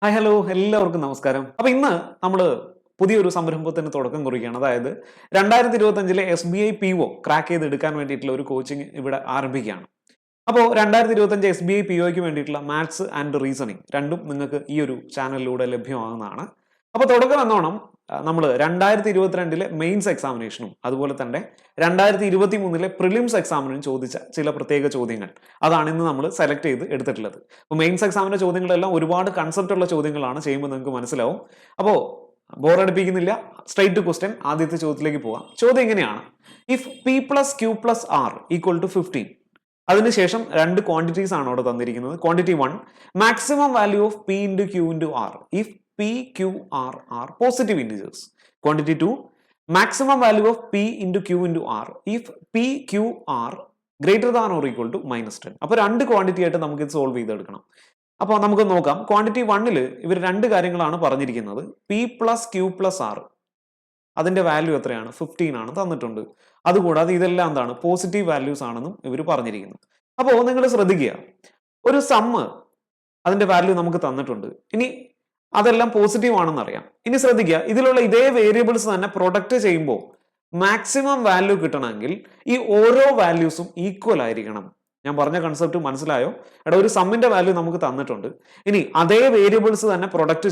Hi hello എല്ലാവർക്കും നമസ്കാരം. അപ്പൊ ഇന്ന് നമ്മൾ പുതിയൊരു സംരംഭത്തിന് തുടക്കം കുറിക്കുകയാണ്. അതായത് 2025 SBI PO ക്രാക്ക് ചെയ്തെടുക്കാൻ വേണ്ടിയിട്ടുള്ള ഒരു കോച്ചിങ് ഇവിടെ ആരംഭിക്കുകയാണ്. അപ്പോൾ 2025 SBI POയ്ക്ക് വേണ്ടിയിട്ടുള്ള മാത്സ് ആൻഡ് റീസണിങ് രണ്ടും നിങ്ങൾക്ക് ഈ ഒരു ചാനലിലൂടെ ലഭ്യമാകുന്നതാണ്. അപ്പോൾ തുടക്കം എന്നോണം നമ്മൾ 2022 മെയിൻസ് എക്സാമിനേഷനും അതുപോലെ തന്നെ 2023 പ്രിലിംസ് എക്സാമിനും ചോദിച്ച ചില പ്രത്യേക ചോദ്യങ്ങൾ അതാണ് ഇന്ന് നമ്മൾ സെലക്ട് ചെയ്ത് എടുത്തിട്ടുള്ളത്. അപ്പോൾ മെയിൻസ് എക്സാമിന്റെ ചോദ്യങ്ങളെല്ലാം ഒരുപാട് കൺസെപ്റ്റ് ഉള്ള ചോദ്യങ്ങളാണ്, ചെയ്യുമ്പോൾ നിങ്ങൾക്ക് മനസ്സിലാവും. അപ്പോൾ ബോറടിപ്പിക്കുന്നില്ല, സ്ട്രൈറ്റ് ടു ക്വസ്റ്റ്യൻ. ആദ്യത്തെ ചോദ്യത്തിലേക്ക് പോകാം. ചോദ്യം ഇങ്ങനെയാണ്: if P plus Q plus R equal to 15, അതിനുശേഷം രണ്ട് ക്വാണ്ടിറ്റീസ് ആണ് അവിടെ തന്നിരിക്കുന്നത്. Quantity 1, maximum value of P into Q into R if P Q R are positive integers. Quantity 2, maximum value of P into Q into R if P Q R greater than or equal to -10. അപ്പോൾ രണ്ട് quantity ആയിട്ട് നമുക്ക് ഇത് solve ചെയ്തെടുക്കണം. അപ്പോൾ നമുക്ക് നോക്കാം. Quantity 1 ഇവർ രണ്ട് കാര്യങ്ങളാണ് പറഞ്ഞിരിക്കുന്നത്. P plus Q plus R, അതിന്റെ വാല്യൂ എത്രയാണ്? 15 ആണ് തന്നിട്ടുണ്ട്. അതുകൂടാതെ ഇതെല്ലാം എന്താണ്? പോസിറ്റീവ് വാല്യൂസ് ആണെന്നും ഇവർ പറഞ്ഞിരിക്കുന്നു. അപ്പോൾ നിങ്ങൾ ശ്രദ്ധിക്കുക, ഒരു സമ്മ് അതിന്റെ വാല്യൂ നമുക്ക് തന്നിട്ടുണ്ട്. ഇനി അതെല്ലാം പോസിറ്റീവ് ആണെന്ന് അറിയാം. ഇനി ശ്രദ്ധിക്കുക, ഇതിലുള്ള ഇതേ വേരിയബിൾസ് തന്നെ പ്രൊഡക്റ്റ് ചെയ്യുമ്പോൾ മാക്സിമം വാല്യൂ കിട്ടണമെങ്കിൽ ഈ ഓരോ വാല്യൂസും ഈക്വൽ ആയിരിക്കണം. ഞാൻ പറഞ്ഞ കൺസെപ്റ്റ് മനസ്സിലായോ? എടാ, ഒരു സമ്മിന്റെ വാല്യൂ നമുക്ക് തന്നിട്ടുണ്ട്. ഇനി അതേ വേരിയബിൾസ് തന്നെ പ്രൊഡക്റ്റ്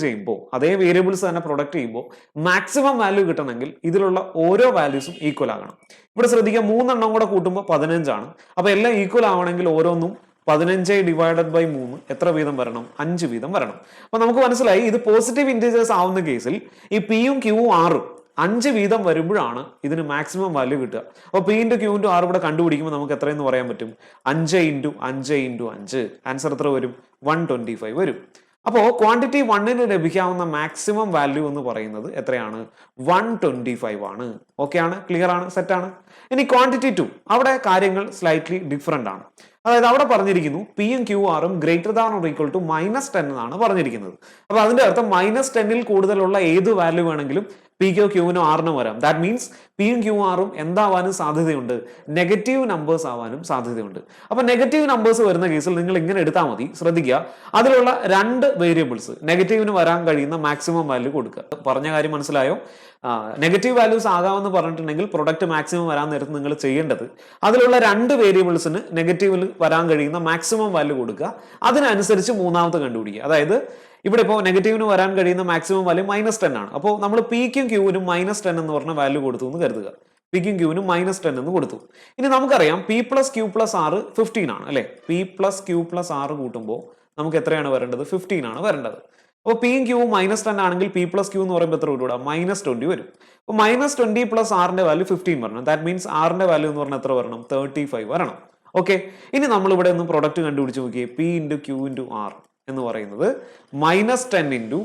ചെയ്യുമ്പോൾ മാക്സിമം വാല്യൂ കിട്ടണമെങ്കിൽ ഇതിലുള്ള ഓരോ വാല്യൂസും ഈക്വൽ ആകണം. ഇവിടെ ശ്രദ്ധിക്കുക, 3 എണ്ണം കൂടെ കൂട്ടുമ്പോൾ 15 ആണ്. അപ്പൊ എല്ലാം ഈക്വൽ ആവണമെങ്കിൽ ഓരോന്നും 15 ഡിവൈഡഡ് ബൈ 3 എത്ര വീതം വരണം? 5 വീതം വരണം. അപ്പൊ നമുക്ക് മനസ്സിലായി, ഇത് പോസിറ്റീവ് ഇന്റീജേഴ്സ് ആവുന്ന കേസിൽ ഈ പിയും ക്യൂവും ആറും 5 വീതം വരുമ്പോഴാണ് ഇതിന് മാക്സിമം വാല്യൂ കിട്ടുക. അപ്പോൾ P into Q into R ഇവിടെ കണ്ടുപിടിക്കുമ്പോൾ നമുക്ക് എത്രയെന്ന് പറയാൻ പറ്റും? 5 ഇൻറ്റു 5 ഇൻറ്റു 5. ആൻസർ എത്ര വരും? 125 വരും. അപ്പോൾ ക്വാണ്ടിറ്റി 1 ലഭിക്കാവുന്ന മാക്സിമം വാല്യൂ എന്ന് പറയുന്നത് എത്രയാണ്? 125 ആണ്. ഓക്കെ ആണ്, ക്ലിയർ ആണ്, സെറ്റ് ആണ്. ഇനി ക്വാണ്ടിറ്റി 2, അവിടെ കാര്യങ്ങൾ സ്ലൈറ്റ്ലി ഡിഫറെന്റ് ആണ്. അതായത് അവിടെ പറഞ്ഞിരിക്കുന്നു പിയും ക്യൂ ആറും greater than or equal to -10 എന്നാണ് പറഞ്ഞിരിക്കുന്നത്. അപ്പൊ അതിന്റെ അർത്ഥം -10 കൂടുതലുള്ള ഏത് വാല്യൂ വേണമെങ്കിലും പിക്കോ ക്യൂവിനോ ആറിനോ വരാം. ദാറ്റ് മീൻസ് പിയും ക്യൂ ആറും എന്താവാനും സാധ്യതയുണ്ട്? നെഗറ്റീവ് നമ്പേഴ്സ് ആവാനും സാധ്യതയുണ്ട്. അപ്പൊ നെഗറ്റീവ് നമ്പേഴ്സ് വരുന്ന കേസിൽ നിങ്ങൾ ഇങ്ങനെ എടുത്താൽ മതി. ശ്രദ്ധിക്കുക, അതിലുള്ള രണ്ട് വേരിയബിൾസ് നെഗറ്റീവിന് വരാൻ കഴിയുന്ന മാക്സിമം വാല്യൂ കൊടുക്കുക. പറഞ്ഞ കാര്യം മനസ്സിലായോ? നെഗറ്റീവ് വാല്യൂസ് ആകാമെന്ന് പറഞ്ഞിട്ടുണ്ടെങ്കിൽ പ്രൊഡക്റ്റ് മാക്സിമം വരാൻ നേരത്ത് നിങ്ങൾ ചെയ്യേണ്ടത് അതിലുള്ള രണ്ട് വേരിയബിൾസിന് നെഗറ്റീവിൽ വരാൻ കഴിയുന്ന മാക്സിമം വാല്യൂ കൊടുക്കുക. അതിനനുസരിച്ച് മൂന്നാമത്തെ കണ്ടുപിടിക്കുക. അതായത് ഇവിടെ ഇപ്പോൾ നെഗറ്റീവിന് വരാൻ കഴിയുന്ന മാക്സിമം വാല്യൂ -10 ആണ്. അപ്പോൾ നമ്മൾ പിക്കും ക്യൂവിനും -10 എന്ന് പറഞ്ഞ വാല്യൂ കൊടുത്തു എന്ന് കരുതുക. പിക്കും ക്യൂവിനും -10 എന്ന് കൊടുത്തു. ഇനി നമുക്കറിയാം P plus Q plus R 15 ആണ് അല്ലെ? P plus Q plus R കൂട്ടുമ്പോൾ നമുക്ക് എത്രയാണ് വരേണ്ടത്? 15 ആണ് വരേണ്ടത്. അപ്പോൾ പിയും ക്യൂവും -10 ആണെങ്കിൽ പി പ്ലസ് ക്യൂ എന്ന് പറയുമ്പോൾ എത്ര വരും? -20 വരും. അപ്പോൾ -20 പ്ലസ് ആറിന്റെ വാല്യൂ 15 വരണം. ദാറ്റ് മീൻസ് ആറിന്റെ വാല്യൂ എന്ന് പറഞ്ഞാൽ എത്ര വരണം? 35 വരണം. ഓക്കെ, ഇനി നമ്മൾ ഇവിടെ ഒന്ന് പ്രൊഡക്റ്റ് കണ്ടുപിടിച്ച് നോക്കിയേ. P into Q into R എന്ന് പറയുന്നത് -10 ഇൻറ്റു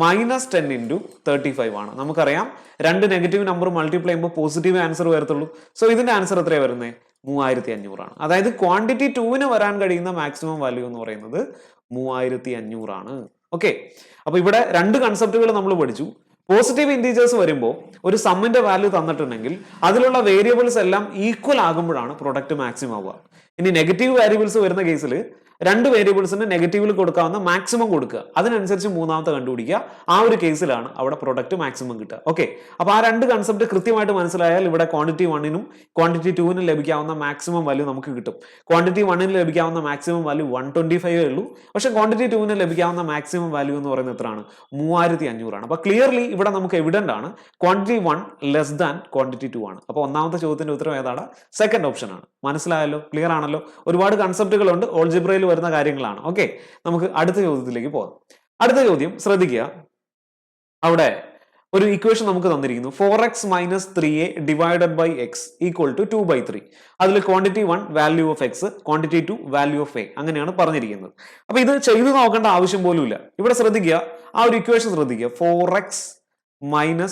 -35 ആണ്. നമുക്കറിയാം രണ്ട് നെഗറ്റീവ് നമ്പർ മൾട്ടിപ്ലൈ ചെയ്യുമ്പോൾ പോസിറ്റീവ് ആൻസർ വരത്തുള്ളൂ. സോ ഇതിന്റെ ആൻസർ എത്രയാണ് വരുന്നത്? 3500 ആണ്. അതായത് ക്വാണ്ടിറ്റി 2 വരാൻ കഴിയുന്ന മാക്സിമം വാല്യൂ എന്ന് പറയുന്നത് 3500 ആണ്. ഓക്കെ, അപ്പൊ ഇവിടെ രണ്ട് കൺസെപ്റ്റുകൾ നമ്മൾ പഠിച്ചു. പോസിറ്റീവ് ഇന്റീജേഴ്സ് വരുമ്പോൾ ഒരു സമ്മിന്റെ വാല്യൂ തന്നിട്ടുണ്ടെങ്കിൽ അതിലുള്ള വേരിയബിൾസ് എല്ലാം ഈക്വൽ ആകുമ്പോഴാണ് പ്രൊഡക്റ്റ് മാക്സിമം ആവുക. ഇനി നെഗറ്റീവ് വേരിയബിൾസ് വരുന്ന കേസിൽ രണ്ട് വേരിയബിൾസിന് നെഗറ്റീവിൽ കൊടുക്കാവുന്ന മാക്സിമം കൊടുക്കുക, അതിനനുസരിച്ച് മൂന്നാമത്തെ കണ്ടുപിടിക്കുക. ആ ഒരു കേസിലാണ് അവിടെ പ്രൊഡക്റ്റ് മാക്സിമം കിട്ടുക. ഓക്കെ, അപ്പൊ ആ രണ്ട് കൺസെപ്റ്റ് കൃത്യമായിട്ട് മനസ്സിലായാൽ ഇവിടെ ക്വാണ്ടിറ്റി 1 ക്വാണ്ടിറ്റി 2 ലഭിക്കാവുന്ന മാക്സിമം വാല്യൂ നമുക്ക് കിട്ടും. ക്വാണ്ടിറ്റി 1 ലഭിക്കാവുന്ന മാക്സിമം വാല്യൂ 125 ഉള്ളൂ. പക്ഷെ ക്വാണ്ടിറ്റി 2 ലഭിക്കാവുന്ന മാക്സിമം വാല്യൂ എന്ന് പറയുന്നത് എത്രയാണ്? 3500 ആണ്. അപ്പൊ ക്ലിയർലി ഇവിടെ നമുക്ക് എവിഡന്റ് ആണ് ക്വാണ്ടിറ്റി 1 ലെസ് ദാൻ ക്വാണ്ടിറ്റി 2 ആണ്. അപ്പൊ ഒന്നാമത്തെ ചോദ്യത്തിന്റെ ഉത്തരം ഏതാണ്? സെക്കൻഡ് ഓപ്ഷൻ ആണ്. മനസ്സിലായല്ലോ? ക്ലിയർ ആണല്ലോ? ഒരുപാട് കൺസെപ്റ്റുകളുണ്ട്, ഓൾജിബ്രയിൽ വരുന്ന കാര്യങ്ങളാണ്. ഓക്കെ, നമുക്ക് അടുത്ത ചോദ്യത്തിലേക്ക് പോകാം. അടുത്ത ചോദ്യം ശ്രദ്ധിക്കുക. അവിടെ ഒരു ഇക്വേഷൻ നമുക്ക് തന്നിരിക്കുന്നു. 4x - 3a divided by X equal to 2/3. അതിൽ quantity 1 value of X, quantity 2 value of A, അങ്ങനെയാണ് പറഞ്ഞിരിക്കുന്നത്. അപ്പൊ ഇത് ചെയ്തു നോക്കേണ്ട ആവശ്യം പോലും ഇല്ല. ഇവിടെ ശ്രദ്ധിക്കുക, ആ ഒരു ഇക്വേഷൻ ശ്രദ്ധിക്കുക. 4x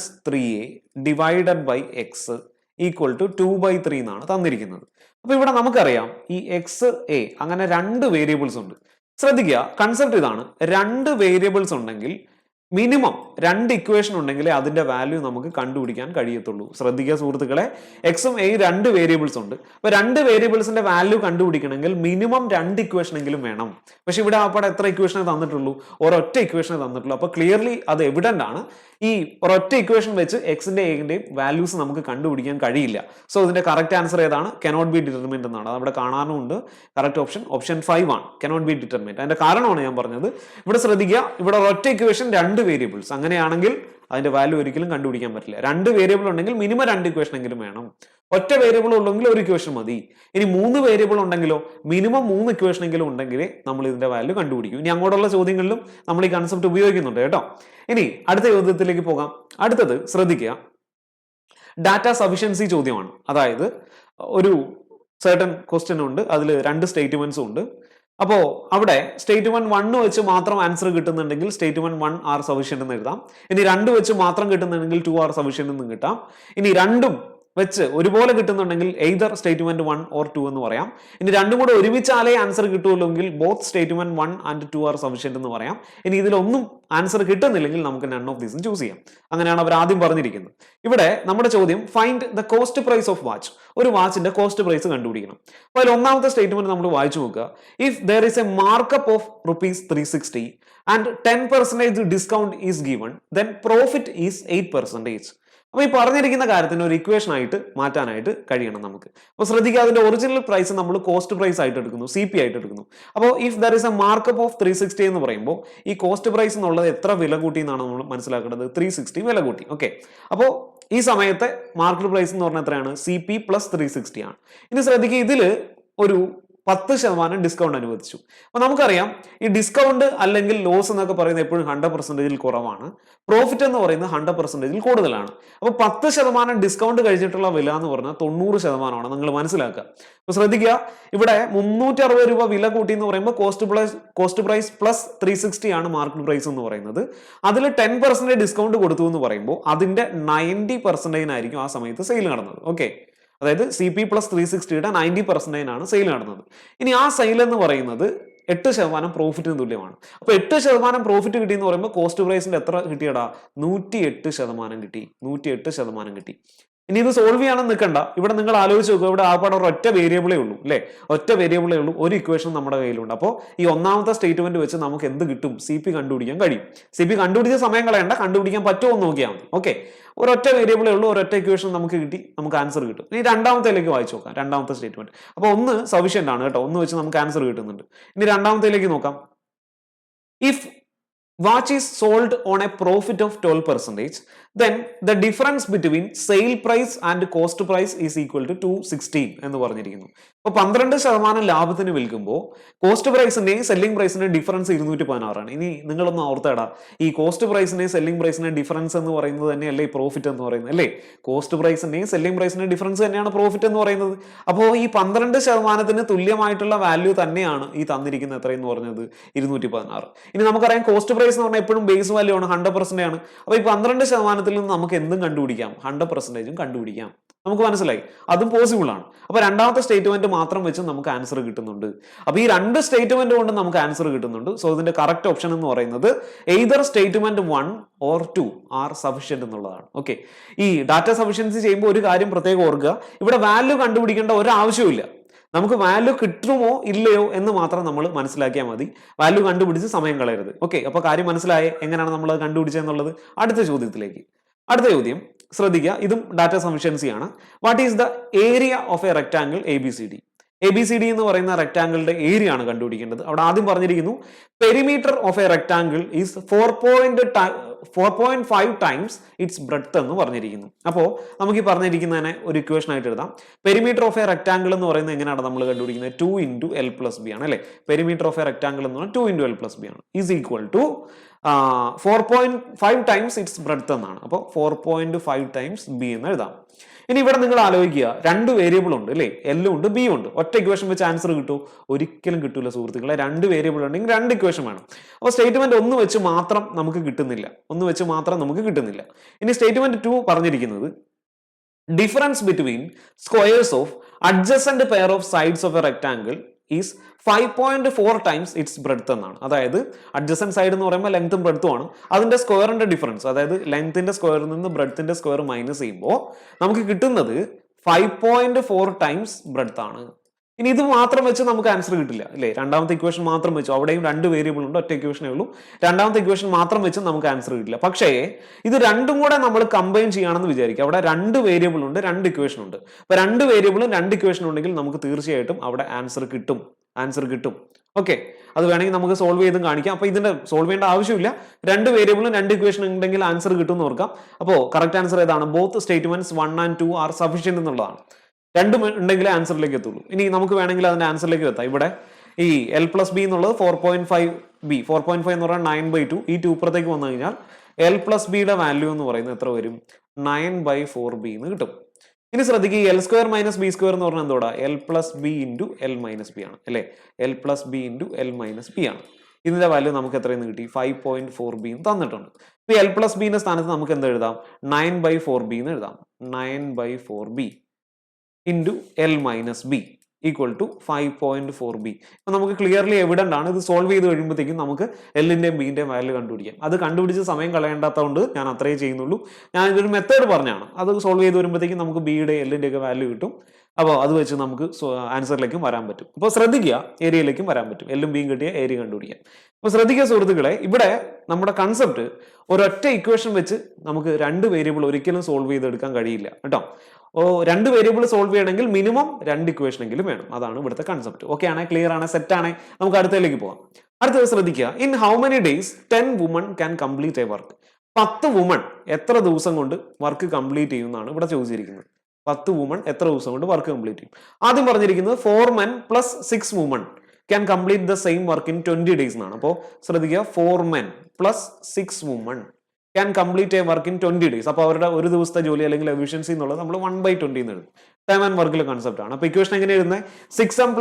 - 3a divided by X equal to 2/3 എന്നാണ് തന്നിരിക്കുന്നത്. അപ്പൊ ഇവിടെ നമുക്കറിയാം ഈ എക്സ് എ അങ്ങനെ രണ്ട് വേരിയബിൾസ് ഉണ്ട്. ശ്രദ്ധിക്കുക, കൺസെപ്റ്റ് ഇതാണ്. രണ്ട് വേരിയബിൾസ് ഉണ്ടെങ്കിൽ മിനിമം 2 ഇക്വേഷൻ ഉണ്ടെങ്കിലേ അതിന്റെ വാല്യൂ നമുക്ക് കണ്ടുപിടിക്കാൻ കഴിയത്തുള്ളൂ. ശ്രദ്ധിക്കുക സുഹൃത്തുക്കളെ, എക്സും എ 2 വേരിയബിൾസ് ഉണ്ട്. അപ്പൊ 2 വേരിയബിൾസിന്റെ വാല്യൂ കണ്ടുപിടിക്കണമെങ്കിൽ മിനിമം 2 ഇക്വേഷൻ എങ്കിലും വേണം. പക്ഷെ ഇവിടെ ആപ്പാടെ എത്ര ഇക്വേഷനെ തന്നിട്ടുള്ളൂ? ഒരൊറ്റ ഇക്വേഷനെ തന്നിട്ടുള്ളൂ. അപ്പൊ ക്ലിയർലി അത് എവിഡന്റ് ആണ്. ഈ ഒരൊറ്റ ഇക്വേഷൻ വെച്ച് എക്സിന്റെ എയുടെയും വാല്യൂസ് നമുക്ക് കണ്ടുപിടിക്കാൻ കഴിയില്ല. സോ ഇതിന്റെ കറക്റ്റ് ആൻസർ ഏതാണ്? കനോട്ട് ബി ഡിറ്റർമിൻഡ് എന്നാണ്. അവിടെ കാണാനുമുണ്ട്. കറക്റ്റ് ഓപ്ഷൻ 5 ആണ്, കനോട്ട് ബി ഡിറ്റർമിൻഡ്. അതിന്റെ കാരണമാണ് ഞാൻ പറഞ്ഞത്. ഇവിടെ ശ്രദ്ധിക്കുക, ഇവിടെ ഒരൊറ്റ ഇക്വേഷൻ 2 വേരിയബിൾസ്, അങ്ങനെയാണെങ്കിൽ അതിന്റെ വാല്യൂ ഒരിക്കലും കണ്ടുപിടിക്കാൻ പറ്റില്ല. 2 വേരിയബിൾ ഉണ്ടെങ്കിൽ മിനിമം 2 ഇക്വേഷൻ എങ്കിലും വേണം. ഒറ്റ വേരിയബിൾ ഉള്ളെങ്കിൽ ഒരു ഇക്വേഷൻ മതി. ഇനി 3 വേരിയബിൾ ഉണ്ടെങ്കിലോ മിനിമം 3 ഇക്വേഷൻ എങ്കിലും ഉണ്ടെങ്കിലേ നമ്മൾ ഇതിന്റെ വാല്യൂ കണ്ടുപിടിക്കും. ഇനി അങ്ങോട്ടുള്ള ചോദ്യങ്ങളിലും നമ്മൾ ഈ കൺസെപ്റ്റ് ഉപയോഗിക്കുന്നുണ്ട് കേട്ടോ. ഇനി അടുത്ത ചോദ്യത്തിലേക്ക് പോകാം. അടുത്തത് ശ്രദ്ധിക്കുക, ഡാറ്റ സഫിഷ്യൻസി ചോദ്യമാണ്. അതായത് ഒരു സർട്ടൻ ക്വസ്റ്റ്യൻ ഉണ്ട്, അതിൽ 2 സ്റ്റേറ്റ്മെന്റ്സും ഉണ്ട്. അപ്പോ അവിടെ സ്റ്റേറ്റ്മെന്റ് 1 വെച്ച് മാത്രം ആൻസർ കിട്ടുന്നുണ്ടെങ്കിൽ സ്റ്റേറ്റ്മെന്റ് 1 ആർ സഫിഷ്യന്റ് എന്ന് എഴുതാം. ഇനി 2 വെച്ച് മാത്രം കിട്ടുന്നുണ്ടെങ്കിൽ 2 ആർ സഫിഷ്യന്റ് എന്ന് കിട്ടാം. ഇനി രണ്ടും വെച്ച് ഒരുപോലെ കിട്ടുന്നുണ്ടെങ്കിൽ എയ്തർ സ്റ്റേറ്റ്മെന്റ് 1 ഓർ 2 എന്ന് പറയാം. ഇനി രണ്ടും കൂടെ ഒരുമിച്ചാലേ ആൻസർ കിട്ടുള്ളൂങ്കിൽ both statement 1 and 2 are sufficient എന്ന് പറയാം. ഇനി ഇതിലൊന്നും ആൻസർ കിട്ടുന്നില്ലെങ്കിൽ നമുക്ക് നൺ ഓഫ് ദീസും ചൂസ് ചെയ്യാം. അങ്ങനെയാണ് അവർ ആദ്യം പറഞ്ഞിരിക്കുന്നത്. ഇവിടെ നമ്മുടെ ചോദ്യം find the cost price of watch. ഒരു വാച്ചിന്റെ കോസ്റ്റ് പ്രൈസ് കണ്ടുപിടിക്കണം. അപ്പോൾ അതിൽ ഒന്നാമത്തെ സ്റ്റേറ്റ്മെന്റ് നമ്മൾ വായിച്ചു നോക്കുക. If there is A markup of ₹360 and 10% discount is given, then profit is 8%. അപ്പൊ ഈ പറഞ്ഞിരിക്കുന്ന കാര്യത്തിന് ഒരു ഇക്വേഷൻ ആയിട്ട് മാറ്റാനായിട്ട് കഴിയണം നമുക്ക്. അപ്പൊ ശ്രദ്ധിക്കുക, അതിന്റെ ഒറിജിനൽ പ്രൈസ് നമ്മൾ കോസ്റ്റ് പ്രൈസ് ആയിട്ട് എടുക്കുന്നു, CP ആയിട്ട് എടുക്കുന്നു. അപ്പോൾ if there is A markup of 360 എന്ന് പറയുമ്പോൾ ഈ കോസ്റ്റ് പ്രൈസ് എന്നുള്ളത് എത്ര വില കൂട്ടി എന്നാണ് നമ്മൾ മനസ്സിലാക്കേണ്ടത്? 360 വില കൂട്ടി. ഓക്കെ, അപ്പോൾ ഈ സമയത്തെ മാർക്കറ്റ് പ്രൈസ് എന്ന് പറഞ്ഞാൽ എത്രയാണ്? CP + 360 ആണ്. ഇനി ശ്രദ്ധിക്കുക, ഇതിൽ ഒരു 10% ഡിസ്കൗണ്ട് അനുവദിച്ചു. അപ്പൊ നമുക്കറിയാം ഈ ഡിസ്കൗണ്ട് അല്ലെങ്കിൽ ലോസ് എന്നൊക്കെ പറയുന്നത് എപ്പോഴും 100% കുറവാണ്. പ്രോഫിറ്റ് എന്ന് പറയുന്നത് 100% കൂടുതലാണ്. അപ്പൊ 10% ഡിസ്കൗണ്ട് കഴിച്ചിട്ടുള്ള വില എന്ന് പറഞ്ഞാൽ 90% നിങ്ങൾ മനസ്സിലാക്കുക. അപ്പൊ ശ്രദ്ധിക്കുക, ഇവിടെ 360 രൂപ വില കൂട്ടി എന്ന് പറയുമ്പോൾ കോസ്റ്റ് പ്രൈസ് പ്ലസ് 360 ആണ് മാർക്കറ്റ് പ്രൈസ് എന്ന് പറയുന്നത്. അതിൽ 10% ഡിസ്കൗണ്ട് കൊടുത്തു എന്ന് പറയുമ്പോൾ അതിന്റെ 90% ആയിരിക്കും ആ സമയത്ത് സെയിൽ നടന്നത്. ഓക്കെ, അതായത് CP + 360യുടെ 90% ആണ് സെയിൽ നടന്നത്. ഇനി ആ സെയിൽ എന്ന് പറയുന്നത് 8% പ്രോഫിറ്റിന് തുല്യമാണ്. അപ്പൊ 8% പ്രോഫിറ്റ് കിട്ടി എന്ന് പറയുമ്പോൾ കോസ്റ്റ് പ്രൈസിന്റെ എത്ര കിട്ടിയടാ? 108% കിട്ടി. 108% കിട്ടി. ഇനി ഇത് സോൾവ് ചെയ്യാനും നിൽക്കണ്ട. ഇവിടെ നിങ്ങൾ ആലോചിച്ച് നോക്കുക, ഇവിടെ ആപ്പാടെ ഒറ്റ വേരിയബിളേ ഉള്ളൂ അല്ലെ? ഒറ്റ വേരിയബിളേ ഉള്ളൂ, ഒരു ഇക്വേഷൻ നമ്മുടെ കയ്യിലുണ്ട്. അപ്പോൾ ഈ ഒന്നാമത്തെ സ്റ്റേറ്റ്മെന്റ് വെച്ച് നമുക്ക് എന്ത് കിട്ടും? CP കണ്ടുപിടിക്കാൻ കഴിയും. CP കണ്ടുപിടിച്ച സമയം കളയണ്ട, കണ്ടുപിടിക്കാൻ പറ്റുമോ എന്ന് നോക്കിയാൽ മതി. ഓക്കെ, ഒരൊറ്റ വേരിയബിളേ ഉള്ളൂ, ഒരൊറ്റ ഇക്വേഷൻ നമുക്ക് കിട്ടി, നമുക്ക് ആൻസർ കിട്ടും. ഇനി രണ്ടാമത്തേലേക്ക് വായിച്ചു നോക്കാം. രണ്ടാമത്തെ സ്റ്റേറ്റ്മെന്റ് അപ്പോൾ 1 സഫിഷ്യന്റ് ആണ് കേട്ടോ, 1 വെച്ച് നമുക്ക് ആൻസർ കിട്ടുന്നുണ്ട്. ഇനി രണ്ടാമത്തേലേക്ക് നോക്കാം. If watch is sold on a profit of 12%, then the difference between sale price and cost price is equal to 216 എന്ന് പറഞ്ഞിരിക്കുന്നു. അപ്പോൾ 12% ലാഭത്തിന് വിൽക്കുമ്പോൾ കോസ്റ്റ് പ്രൈസിന്റെയും സെല്ലിംഗ് പ്രൈസിന്റെയും ഡിഫറൻസ് 216 ആണ്. ഇനി നിങ്ങളൊന്ന് ഓർത്തേടാ, ഈ കോസ്റ്റ് പ്രൈസിന്റെയും സെല്ലിംഗ് പ്രൈസിന്റെയും ഡിഫറൻസ് എന്ന് പറയുന്നത് തന്നെയല്ലേ ഈ പ്രോഫിറ്റ് എന്ന് പറയുന്നത് അല്ലേ? കോസ്റ്റ് പ്രൈസിന്റെയും സെല്ലിംഗ് പ്രൈസിന്റെയും ഡിഫറൻസ് തന്നെയാണ് പ്രോഫിറ്റ് എന്ന് പറയുന്നത്. അപ്പോൾ ഈ 12% തുല്യമായിട്ടുള്ള വാല്യൂ തന്നെയാണ് ഈ തന്നിരിക്കുന്ന എത്രയെന്ന് പറഞ്ഞത്? 216. ഇനി നമുക്കറിയാം കോസ്റ്റ് പ്രൈസ് എന്ന് പറഞ്ഞാൽ എപ്പോഴും ബേസ് വാല്യൂ ആണ്, 100% ആണ്. അപ്പൊ ഈ 12% നിന്ന് നമുക്ക് എന്തും കണ്ടുപിടിക്കാം, 100% കണ്ടുപിടിക്കാം. നമുക്ക് മനസ്സിലായി, അതും പോസിബിൾ ആണ്. അപ്പൊ രണ്ടാമത്തെ സ്റ്റേറ്റ്മെന്റ് മാത്രം വെച്ച് നമുക്ക് ആൻസർ കിട്ടുന്നുണ്ട്. അപ്പൊ ഈ 2 സ്റ്റേറ്റ്മെന്റ് കൊണ്ട് നമുക്ക് ആൻസർ കിട്ടുന്നുണ്ട്. സോ ഇതിന്റെ കറക്റ്റ് ഓപ്ഷൻ എന്ന് പറയുന്നത് either statement 1 or 2 are sufficient എന്നുള്ളതാണ്. ഓക്കെ, ഈ ഡാറ്റ സഫിഷ്യൻസി ചെയ്യുമ്പോൾ ഒരു കാര്യം പ്രത്യേകം ഓർക്കുക, ഇവിടെ വാല്യൂ കണ്ടുപിടിക്കേണ്ട ഒരു ആവശ്യമില്ല. നമുക്ക് വാല്യൂ കിട്ടുമോ ഇല്ലയോ എന്ന് മാത്രം നമ്മൾ മനസ്സിലാക്കിയാൽ മതി. വാല്യൂ കണ്ടുപിടിച്ച് സമയം കളയരുത്. ഓക്കെ, അപ്പൊ കാര്യം മനസ്സിലായേ എങ്ങനെയാണ് നമ്മൾ കണ്ടുപിടിച്ചതെന്നുള്ളത്. അടുത്ത ചോദ്യത്തിലേക്ക്. അടുത്ത ചോദ്യം ശ്രദ്ധിക്കുക, ഇതും ഡാറ്റ സഫിഷ്യൻസി ആണ്. What is the area of A rectangle ABCD? ABCD എന്ന് പറയുന്ന റെക്ടാംഗിളിന്റെ ഏരിയ ആണ് കണ്ടുപിടിക്കേണ്ടത്. അവിടെ ആദ്യം പറഞ്ഞിരിക്കുന്നു perimeter of A rectangle is 4.5 times its breadth എന്ന് പറഞ്ഞിരിക്കുന്നു. അപ്പോൾ നമുക്ക് ഈ പറഞ്ഞിരിക്കുന്നതിനെ ഒരു ഇക്വേഷൻ ആയിട്ട് എഴുതാം. പെരിമീറ്റർ ഓഫ് എ റെക്ടാംഗിൾ എന്ന് പറയുന്നത് എങ്ങനെയാണ് നമ്മൾ കണ്ടുപിടിക്കുന്നത്? 2 × L+B ആണ് അല്ലെ? പെരിമീറ്റർ ഓഫ് എ റെക്ടാംഗിൾ എന്ന് പറഞ്ഞാൽ 2 × L+B ആണ്. Is equal to 4.5 times its breadth എന്നാണ്. അപ്പോൾ 4.5 ടൈംസ് B എന്ന് എഴുതാം. ഇനി ഇവിടെ നിങ്ങൾ ആലോചിക്കുക, 2 വേരിയബിൾ ഉണ്ട് അല്ലേ? L ഉണ്ട്, B ഉണ്ട്. ഒറ്റ ഇക്വേഷൻ വെച്ച് ആൻസർ കിട്ടുമോ? ഒരിക്കലും കിട്ടൂല സുഹൃത്തുക്കളെ. 2 വേരിയബിൾ ഉണ്ടെങ്കിൽ 2 ഇക്വേഷൻ വേണം. അപ്പോൾ സ്റ്റേറ്റ്മെന്റ് 1 വെച്ച് മാത്രം നമുക്ക് കിട്ടുന്നില്ല. 1 വെച്ച് മാത്രം നമുക്ക് കിട്ടുന്നില്ല. ഇനി സ്റ്റേറ്റ്മെന്റ് 2 പറഞ്ഞിരിക്കുന്നത് difference between squares of adjacent pair of sides of A rectangle is 5.4 times its breadth എന്നാണ്. അതായത് അഡ്ജസന്റ് സൈഡ് എന്ന് പറയുമ്പോൾ ലെങ്ത്തും ബ്രെഡ്ത്തും ആണ്. അതിന്റെ സ്ക്വയറിന്റെ ഡിഫറൻസ്, അതായത് ലെങ്ത്തിന്റെ സ്ക്വയറിൽ നിന്ന് ബ്രെഡ്ത്തിന്റെ സ്ക്വയർ മൈനസ് ചെയ്യുമ്പോൾ നമുക്ക് കിട്ടുന്നത് 5.4 ടൈംസ് ബ്രെഡ്ത്ത് ആണ്. ഇനി ഇത് മാത്രം വെച്ച് നമുക്ക് ആൻസർ കിട്ടില്ല അല്ലേ? രണ്ടാമത്തെ ഇക്വേഷൻ മാത്രം വെച്ചു, അവിടെയും രണ്ട് വേരിയബിൾ ഉണ്ട്, ഒറ്റ ഇക്വേഷനേ ഉള്ളൂ. രണ്ടാമത്തെ ഇക്വേഷൻ മാത്രം വെച്ച് നമുക്ക് ആൻസർ കിട്ടില്ല. പക്ഷേ ഇത് രണ്ടും കൂടെ നമ്മൾ കമ്പൈൻ ചെയ്യുകയാണെന്ന് വിചാരിക്കുക. അവിടെ രണ്ട് വേരിയബിൾ ഉണ്ട്, രണ്ട് ഇക്വേഷൻ ഉണ്ട്. അപ്പൊ രണ്ട് വേരിയബിളും രണ്ട് ഇക്വേഷൻ ഉണ്ടെങ്കിൽ നമുക്ക് തീർച്ചയായിട്ടും അവിടെ ആൻസർ കിട്ടും. ഓക്കെ, അത് വേണമെങ്കിൽ നമുക്ക് സോൾവ് ചെയ്തും കാണിക്കാം. അപ്പൊ ഇതിന്റെ സോൾവ് ചെയ്യേണ്ട ആവശ്യമില്ല. രണ്ട് വേരിയബിളും രണ്ട് ഇക്വേഷൻ ഉണ്ടെങ്കിൽ ആൻസർ കിട്ടും എന്ന് ഓർക്കാം. അപ്പോൾ കറക്റ്റ് ആൻസർ ഏതാണ്? Both statements 1 and 2 are sufficient എന്നുള്ളതാണ്. രണ്ടും ഉണ്ടെങ്കിലേ ആൻസറിലേക്ക് എത്തുള്ളൂ. ഇനി നമുക്ക് വേണമെങ്കിൽ അതിന്റെ ആൻസറിലേക്ക് എത്താം. ഇവിടെ ഈ L+B എന്നുള്ളത് 4.5B, 4.5 എന്ന് പറഞ്ഞാൽ 9/2. ഈ 2 ഇപ്പുറത്തേക്ക് വന്നു കഴിഞ്ഞാൽ L+Bയുടെ വാല്യൂ എന്ന് പറയുന്നത് എത്ര വരും? 9/4B എന്ന് കിട്ടും. ഇനി ശ്രദ്ധിക്കുക, L² - B² എന്ന് പറഞ്ഞാൽ എന്തോടാ? L+B × L - B ആണ് അല്ലെ? L+B × L - B ആണ്. ഇതിന്റെ വാല്യൂ നമുക്ക് എത്രയെന്ന് കിട്ടി? 5.4B എന്ന് തന്നിട്ടുണ്ട്. ഇപ്പൊ L+Bന്റെ സ്ഥാനത്ത് നമുക്ക് എന്ത് എഴുതാം? 9/4B എന്ന് എഴുതാം. 9/4B × L - B equal to 5.4B. അപ്പൊ നമുക്ക് ക്ലിയർലി എവിഡന്റ് ആണ്. ഇത് സോൾവ് ചെയ്ത് കഴിയുമ്പോഴത്തേക്കും നമുക്ക് എല്ലിന്റെയും ബിന്റെയും വാല്യൂ കണ്ടുപിടിക്കാം. അത് കണ്ടുപിടിച്ച് സമയം കളയേണ്ടാത്തതുകൊണ്ട് ഞാൻ അത്രേ ചെയ്യുന്നുള്ളൂ. ഞാൻ ഇതൊരു മെത്തേഡ് പറഞ്ഞാണ്. അത് സോൾവ് ചെയ്ത് വരുമ്പോഴത്തേക്കും നമുക്ക് ബിയുടെ എല്ലിന്റെ ഒക്കെ വാല്യൂ കിട്ടും. അപ്പോൾ അത് വെച്ച് നമുക്ക് ആൻസറിലേക്കും വരാൻ പറ്റും. അപ്പോൾ ശ്രദ്ധിക്കുക, ഏരിയയിലേക്കും വരാൻ പറ്റും. എല്ലും ബിയും കിട്ടിയ ഏരിയ കണ്ടുപിടിക്കാം. അപ്പോൾ ശ്രദ്ധിക്കുക സുഹൃത്തുക്കളെ, ഇവിടെ നമ്മുടെ കൺസെപ്റ്റ് ഒരൊറ്റ ഇക്വേഷൻ വെച്ച് നമുക്ക് രണ്ട് വേരിയബിൾ ഒരിക്കലും സോൾവ് ചെയ്തെടുക്കാൻ കഴിയില്ല കേട്ടോ. രണ്ട് വേരിയബിൾ സോൾവ് ചെയ്യണമെങ്കിൽ മിനിമം രണ്ട് ഇക്വേഷൻ എങ്കിലും വേണം. അതാണ് ഇവിടുത്തെ കൺസെപ്റ്റ്. ഓക്കെ ആണ്, ക്ലിയർ ആണ്, സെറ്റ് ആണ്. നമുക്ക് അടുത്തതിലേക്ക് പോകാം. അടുത്തത് ശ്രദ്ധിക്കുക, in how many days 10 women can complete a work? 10 woman എത്ര ദിവസം കൊണ്ട് വർക്ക് കംപ്ലീറ്റ് ചെയ്യുമെന്നാണ് ഇവിടെ ചോദിച്ചിരിക്കുന്നത്. 10 വുമൺ എത്ര ദിവസം കൊണ്ട് വർക്ക് കംപ്ലീറ്റ് ചെയ്യും? ആദ്യം പറഞ്ഞിരിക്കുന്നത് 4 men + 6 women can complete the same work in 20 days എന്നാണ്. അപ്പോൾ ശ്രദ്ധിക്കുക, 4 men + 6 women can complete a work in 20 days. അപ്പോൾ അവരുടെ ഒരു ദിവസത്തെ ജോലി അല്ലെങ്കിൽ എഫിഷ്യൻസി എന്നുള്ളത് നമ്മൾ 1/20 എന്ന് എഴുതും. ടൈം ആൻഡ് വർക്കിലെ കൺസെപ്റ്റ് ആണ്. അപ്പോൾ ഇക്വേഷൻ എങ്ങനെ എഴുതുന്നത്? 4m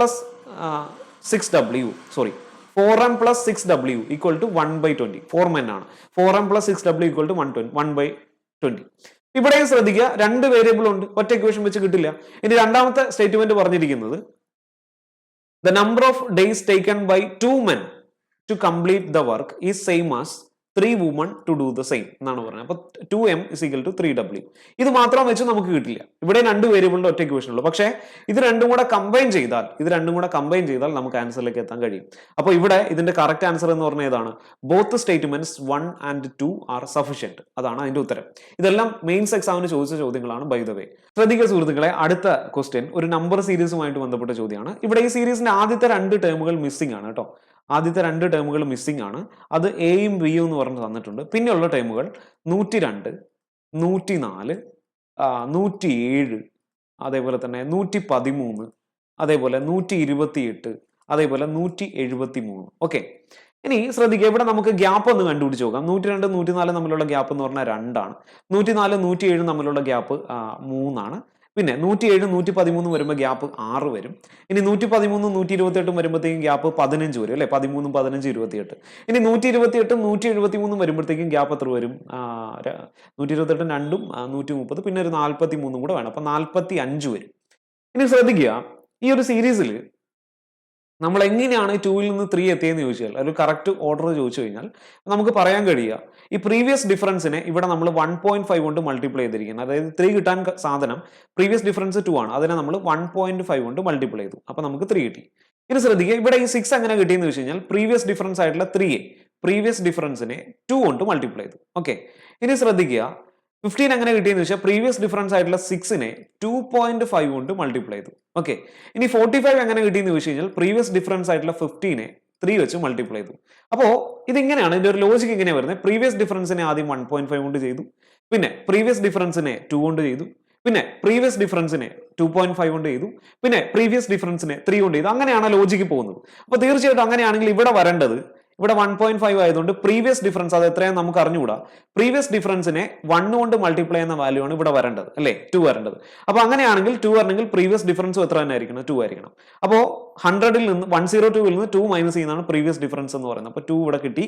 + 6w equal to 1/20. 4 men ആണ്. 4m + 6w equal to 1/20. ഇവിടെയും ശ്രദ്ധിക്കുക, രണ്ട് വേരിയബിൾ ഉണ്ട്, ഒറ്റ ഇക്വേഷൻ വെച്ച് കിട്ടില്ല. ഇനി രണ്ടാമത്തെ സ്റ്റേറ്റ്മെന്റ് പറഞ്ഞിരിക്കുന്നത് the number of days taken by 2 men to complete the work is same as 3 women to do the same എന്നാണ് പറഞ്ഞത്. അപ്പൊ 2m = 3w. ഇത് മാത്രം വെച്ച് നമുക്ക് കിട്ടില്ല. ഇവിടെ രണ്ട് വേരിയബിളിന്റെ ഒറ്റ ഇക്വേഷൻ ഉള്ളൂ. പക്ഷേ ഇത് രണ്ടും കൂടെ കമ്പൈൻ ചെയ്താൽ നമുക്ക് ആൻസറിലേക്ക് എത്താൻ കഴിയും. അപ്പോൾ ഇവിടെ ഇതിന്റെ കറക്റ്റ് ആൻസർ എന്ന് പറഞ്ഞാൽ ഏതാണ്? Both statements 1 and 2 are sufficient. അതാണ് അതിന്റെ ഉത്തരം. ഇതെല്ലാം മെയിൻസ് എക്സാമിന് ചോദിച്ച ചോദ്യങ്ങളാണ്, ബൈ ദ വേ. ശ്രദ്ധിക്കുക സുഹൃത്തുക്കളെ, അടുത്ത ക്വസ്റ്റ്യൻ ഒരു നമ്പർ സീരീസുമായിട്ട് ബന്ധപ്പെട്ട ചോദ്യമാണ്. ഇവിടെ ഈ സീരീസിന്റെ ആദ്യത്തെ രണ്ട് ടേമുകൾ മിസ്സിംഗ് ആണ് കേട്ടോ. ആദ്യത്തെ രണ്ട് ടേമുകൾ മിസ്സിംഗ് ആണ്. അത് എയും ബിയും എന്ന് പറഞ്ഞ് തന്നിട്ടുണ്ട്. പിന്നെയുള്ള ടേമുകൾ 102, 104, 107, അതേപോലെ തന്നെ 113, അതേപോലെ 128, അതേപോലെ 173. ഓക്കെ, ഇനി ശ്രദ്ധിക്കുക, ഇവിടെ നമുക്ക് ഗ്യാപ്പ് ഒന്ന് കണ്ടുപിടിച്ച് നോക്കാം. 102, 104 തമ്മിലുള്ള ഗ്യാപ്പ് എന്ന് പറഞ്ഞാൽ 2 ആണ്. 104, 107 തമ്മിലുള്ള ഗ്യാപ്പ് 3 ആണ്. പിന്നെ 107, 113 വരുമ്പോൾ ഗ്യാപ്പ് 6 വരും. ഇനി 113, 128 വരുമ്പോഴത്തേക്കും ഗ്യാപ്പ് 15 വരും അല്ലെ? 13, 15, 28. ഇനി 128, 173 വരുമ്പോഴത്തേക്കും ഗ്യാപ്പ് എത്ര വരും? 128 2ഉം 130, പിന്നെ ഒരു 43 കൂടെ വേണം. അപ്പൊ 45 വരും. ഇനി ശ്രദ്ധിക്കുക, ഈ ഒരു സീരീസിൽ നമ്മൾ എങ്ങനെയാണ് 2ൽ നിന്ന് 3 എത്തിയെന്ന് ചോദിച്ചാൽ, ഒരു കറക്റ്റ് ഓർഡർ ചോദിച്ചു കഴിഞ്ഞാൽ നമുക്ക് പറയാൻ കഴിയുക, ഈ പ്രീവിയസ് ഡിഫറൻസിനെ ഇവിടെ നമ്മൾ 1.5 കൊണ്ട് മൾട്ടിപ്ലൈ ചെയ്തിരിക്കുന്നത്. അതായത് 3 കിട്ടാൻ സാധനം പ്രീവിയസ് ഡിഫറൻസ് 2 ആണ്. അതിനെ നമ്മൾ 1.5 കൊണ്ട് മൾട്ടിപ്ലൈ ചെയ്തു. അപ്പൊ നമുക്ക് 3 കിട്ടി. ഇനി ശ്രദ്ധിക്കുക, ഇവിടെ ഈ 6 എങ്ങനെ കിട്ടിയെന്ന് വെച്ച് കഴിഞ്ഞാൽ പ്രീവിയസ് ഡിഫറൻസ് ആയിട്ടുള്ള 3a പ്രീവിയസ് ഡിഫറൻസിനെ 2 കൊണ്ട് മൾട്ടിപ്ലൈ ചെയ്തു. ഓക്കെ, ഇനി ശ്രദ്ധിക്കുക, 15 എങ്ങനെ കിട്ടിയെന്ന് വെച്ചാൽ പ്രീവിയസ് ഡിഫറൻസ് ആയിട്ടുള്ള 6നെ 2.5 കൊണ്ട് മൾട്ടിപ്ലൈ ചെയ്തു. ഓക്കെ, ഇനി 45 എങ്ങനെ കിട്ടിയെന്ന് വെച്ച് കഴിഞ്ഞാൽ പ്രീവിയസ് ഡിഫറൻസ് ആയിട്ടുള്ള 15നെ 3 വെച്ച് മൾട്ടിപ്ലൈ ചെയ്തു. അപ്പോ ഇതിങ്ങനെയാണ്, ഇതിന്റെ ഒരു ലോജിക്ക് ഇങ്ങനെ വരുന്നത്. പ്രീവിയസ് ഡിഫറൻസിനെ ആദ്യം 1.5 കൊണ്ട് ചെയ്തു, പിന്നെ പ്രീവിയസ് ഡിഫറൻസിനെ 2 കൊണ്ട് ചെയ്തു, പിന്നെ പ്രീവിയസ് ഡിഫറൻസിനെ 2.5 കൊണ്ട് ചെയ്തു, പിന്നെ പ്രീവിയസ് ഡിഫറൻസിനെ 3 കൊണ്ട് ചെയ്തു. അങ്ങനെയാണ് ലോജിക്ക് പോകുന്നത്. അപ്പൊ തീർച്ചയായിട്ടും അങ്ങനെയാണെങ്കിൽ ഇവിടെ വരേണ്ടത്, ഇവിടെ 1.5 ആയതുകൊണ്ട് പ്രീവിയസ് ഡിഫറൻസ് അത് എത്രയാണ് നമുക്ക് അറിഞ്ഞുകൂടാ. പ്രീവിയസ് ഡിഫറൻസിനെ 1 കൊണ്ട് മൾട്ടിപ്ലൈ ചെയ്യുന്ന വാല്യൂ ആണ് ഇവിടെ വരേണ്ടത് അല്ലേ? 2 വരേണ്ടത്. അപ്പൊ അങ്ങനെയാണെങ്കിൽ 2 വരണമെങ്കിൽ പ്രീവിയസ് ഡിഫറൻസ് എത്ര തന്നെ ആയിരിക്കണം? 2 ആയിരിക്കണം. അപ്പോ 100ൽ നിന്ന് 102ൽ നിന്ന് 2 മൈനസ് ചെയ്യുന്നതാണ് പ്രീവിയസ് ഡിഫറൻസ് എന്ന് പറയുന്നത്. അപ്പൊ 2 ഇവിടെ കിട്ടി.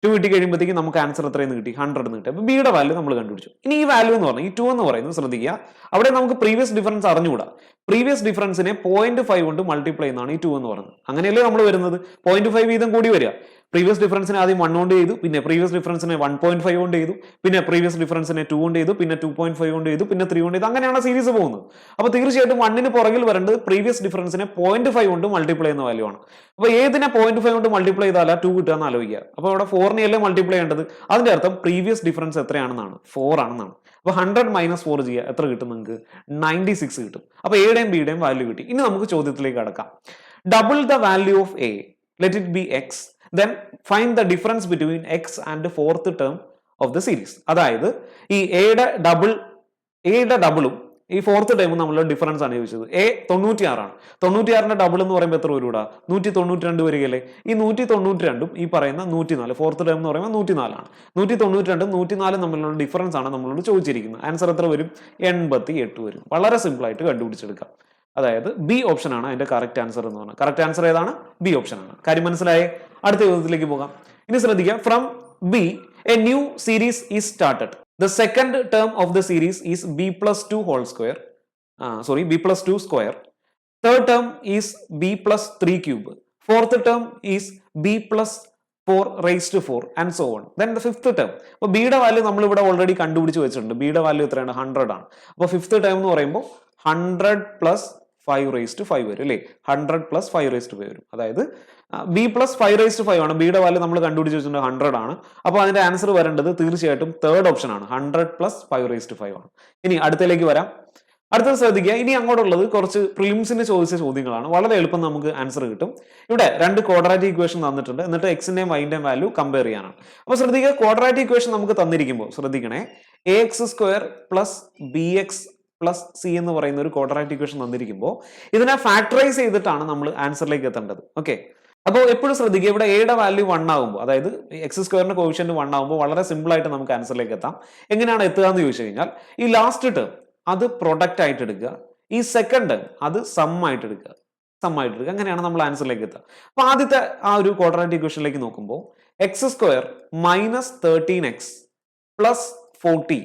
2 കിട്ടി കഴിയുമ്പോഴത്തേക്ക് നമുക്ക് ആൻസർ എത്രയെന്ന് കിട്ടി? 100 എന്ന് കിട്ടി. അപ്പൊ ബിയുടെ വാല്യൂ നമ്മൾ കണ്ടുപിടിച്ചു. ഇനി ഈ വാല്യൂ എന്ന് പറഞ്ഞാൽ ഈ 2 എന്ന് പറയുന്നത് ശ്രദ്ധിക്കുക, അവിടെ നമുക്ക് പ്രീവിയസ് ഡിഫറൻസ് അറിഞ്ഞുകൂടാ. പ്രീവിയസ് ഡിഫറൻസിനെ 0.5 കൊണ്ട് മൾട്ടിപ്ലൈ എന്നാണ് ഈ 2 എന്ന് പറയുന്നത്. അങ്ങനെയല്ലേ നമ്മൾ വരുന്നത്, 0.5 വീതം കൂടി വരിക. പ്രീവിയസ് ഡിഫറൻസിനെ ആദ്യം 1 കൊണ്ട് ചെയ്തു, പിന്നെ പ്രീവിയസ് ഡിഫറൻസിനെ 1.5 കൊണ്ട് ചെയ്തു, പിന്നെ പ്രീവിയസ് ഡിഫറൻസിനെ 2 കൊണ്ട് ചെയ്തു, പിന്നെ 2.5 കൊണ്ട് ചെയ്തു, പിന്നെ 3 കൊണ്ട് ചെയ്തു. അങ്ങനെയാണ് സീരീസ് പോകുന്നത്. അപ്പോൾ തീർച്ചയായിട്ടും 1ന് പുറകിൽ വരേണ്ടത് പ്രീവിയസ് ഡിഫറൻസിനെ 0.5 കൊണ്ട് മൾട്ടിപ്ലൈ ചെയ്യുന്ന വാല്യൂ ആണ്. അപ്പോൾ ഏതിനെ 0.5 കൊണ്ട് മൾട്ടിപ്ലൈ ചെയ്താലാ 2 കിട്ടുക എന്ന് ആലോചിക്കുക. അപ്പോൾ അവിടെ 4നെ അല്ലേ മൾട്ടിപ്ലൈ ചെയ്യേണ്ടത്. അതിന്റെ അർത്ഥം പ്രീവിയസ് ഡിഫറൻസ് എത്രയാണെന്നാണ്, 4 ആണെന്നാണ്. അപ്പോൾ 100 - 4 ചെയ്യുക, എത്ര കിട്ടും നിങ്ങൾക്ക്? 96 കിട്ടും. അപ്പോൾ എയുടെയും ബിയുടെയും വാല്യൂ കിട്ടി. ഇനി നമുക്ക് ചോദ്യത്തിലേക്ക് കടക്കാം. Double the value of A, let it be X, then find the difference between x and the fourth term of the series. അതായത് ഈ എയുടെ ഡബിളും ഈ ഫോർത്ത് ടൈമും തമ്മിലുള്ള ഡിഫറൻസ് ആണ് ചോദിച്ചത്. എ 96 ആണ്. 96ന്റെ ഡബിൾ എന്ന് പറയുമ്പോൾ എത്ര വരും? 192 വരികയല്ലേ. ഈ 192ഉം ഈ പറയുന്ന 104, ഫോർത്ത് ടൈം എന്ന് പറയുമ്പോൾ 104 ആണ്. 192ഉം 104 തമ്മിലുള്ള ഡിഫറൻസ് ആണ് നമ്മളോട് ചോദിച്ചിരിക്കുന്നത്. ആൻസർ എത്ര വരും? 88 വരും. വളരെ സിമ്പിൾ ആയിട്ട് കണ്ടുപിടിച്ചെടുക്കാം. അതായത് ബി ഓപ്ഷൻ ആണ് അതിന്റെ കറക്റ്റ് ആൻസർ എന്ന് പറഞ്ഞാൽ. കറക്റ്റ് ആൻസർ ഏതാണ്? ബി ഓപ്ഷൻ ആണ്. കാര്യം മനസ്സിലായേ? അടുത്ത ചോദ്യത്തിലേക്ക് പോകാം. ഇനി ശ്രദ്ധിക്കുക. From B A new series is started. The second term of the series is b+2 whole square. b+2 square. Third term is b+3 cube. Fourth term is b+4 raised 4 and so on. Then the fifth term. അപ്പോൾ ബിയുടെ value നമ്മൾ ഇവിടെ already കണ്ടുപിടിച്ച് വെച്ചിട്ടുണ്ട്. ബിയുടെ value എത്രയാണ്? 100 ആണ്. അപ്പോൾ ഫിഫ്ത്ത് ടേം എന്ന് പറയുമ്പോൾ 100 + 5 വരും അല്ലേ. 100 + 5 വരും. അതായത് b+5 ആണ്. ബിയുടെ വാല്യൂ നമ്മൾ കണ്ടുപിടിച്ച് വെച്ചിട്ടുണ്ട് 100 ആണ്. അപ്പോൾ അതിന്റെ ആൻസർ വരേണ്ടത് തീർച്ചയായിട്ടും തേർഡ് ഓപ്ഷൻ ആണ്. 100 + 5 ആണ്. ഇനി അടുത്തേക്ക് വരാം. അടുത്തത് ശ്രദ്ധിക്കുക. ഇനി അങ്ങോട്ടുള്ളത് കുറച്ച് പ്രിലിംസിന് ചോദിച്ച ചോദ്യങ്ങളാണ്. വളരെ എളുപ്പം നമുക്ക് ആൻസർ കിട്ടും. ഇവിടെ രണ്ട് ക്വാഡ്രാറ്റിക് ഇക്വേഷൻ തന്നിട്ടുണ്ട്. എന്നിട്ട് എക്സിന്റെയും വൈന്റെയും വാല്യൂ കമ്പയർ ചെയ്യാനാണ്. അപ്പോൾ ശ്രദ്ധിക്കുക, ക്വാഡ്രാറ്റിക് ഇക്വേഷൻ നമുക്ക് തന്നിരിക്കുമ്പോൾ ശ്രദ്ധിക്കണേ, ax² + bx + c എന്ന് പറയുന്ന ഒരു ക്വാഡ്രാറ്റിക് ഇക്വേഷൻ തന്നിരിക്കുമ്പോൾ ഇതിനെ ഫാക്ടറൈസ് ചെയ്തിട്ടാണ് നമ്മൾ ആൻസറിലേക്ക് എത്തേണ്ടത്. ഓക്കെ. അപ്പോൾ എപ്പോഴും ശ്രദ്ധിക്കുക, ഇവിടെ എയുടെ വാല്യൂ 1 ആകുമ്പോൾ, അതായത് x² കോഎഫിഷ്യന്റ് 1 ആകുമ്പോൾ വളരെ സിമ്പിൾ ആയിട്ട് നമുക്ക് ആൻസറിലേക്ക് എത്താം. എങ്ങനെയാണ് എത്തുക എന്ന് ചോദിച്ചു കഴിഞ്ഞാൽ, ഈ ലാസ്റ്റ് ടേം അത് പ്രൊഡക്റ്റ് ആയിട്ട് എടുക്കുക, ഈ സെക്കൻഡ് ടേം അത് സം ആയിട്ട് എടുക്കുക. അങ്ങനെയാണ് നമ്മൾ ആൻസറിലേക്ക് എത്തുക. അപ്പൊ ആദ്യത്തെ ആ ഒരു ക്വാഡ്രാറ്റിക് ഇക്വേഷനിലേക്ക് നോക്കുമ്പോൾ x² - 13x + 40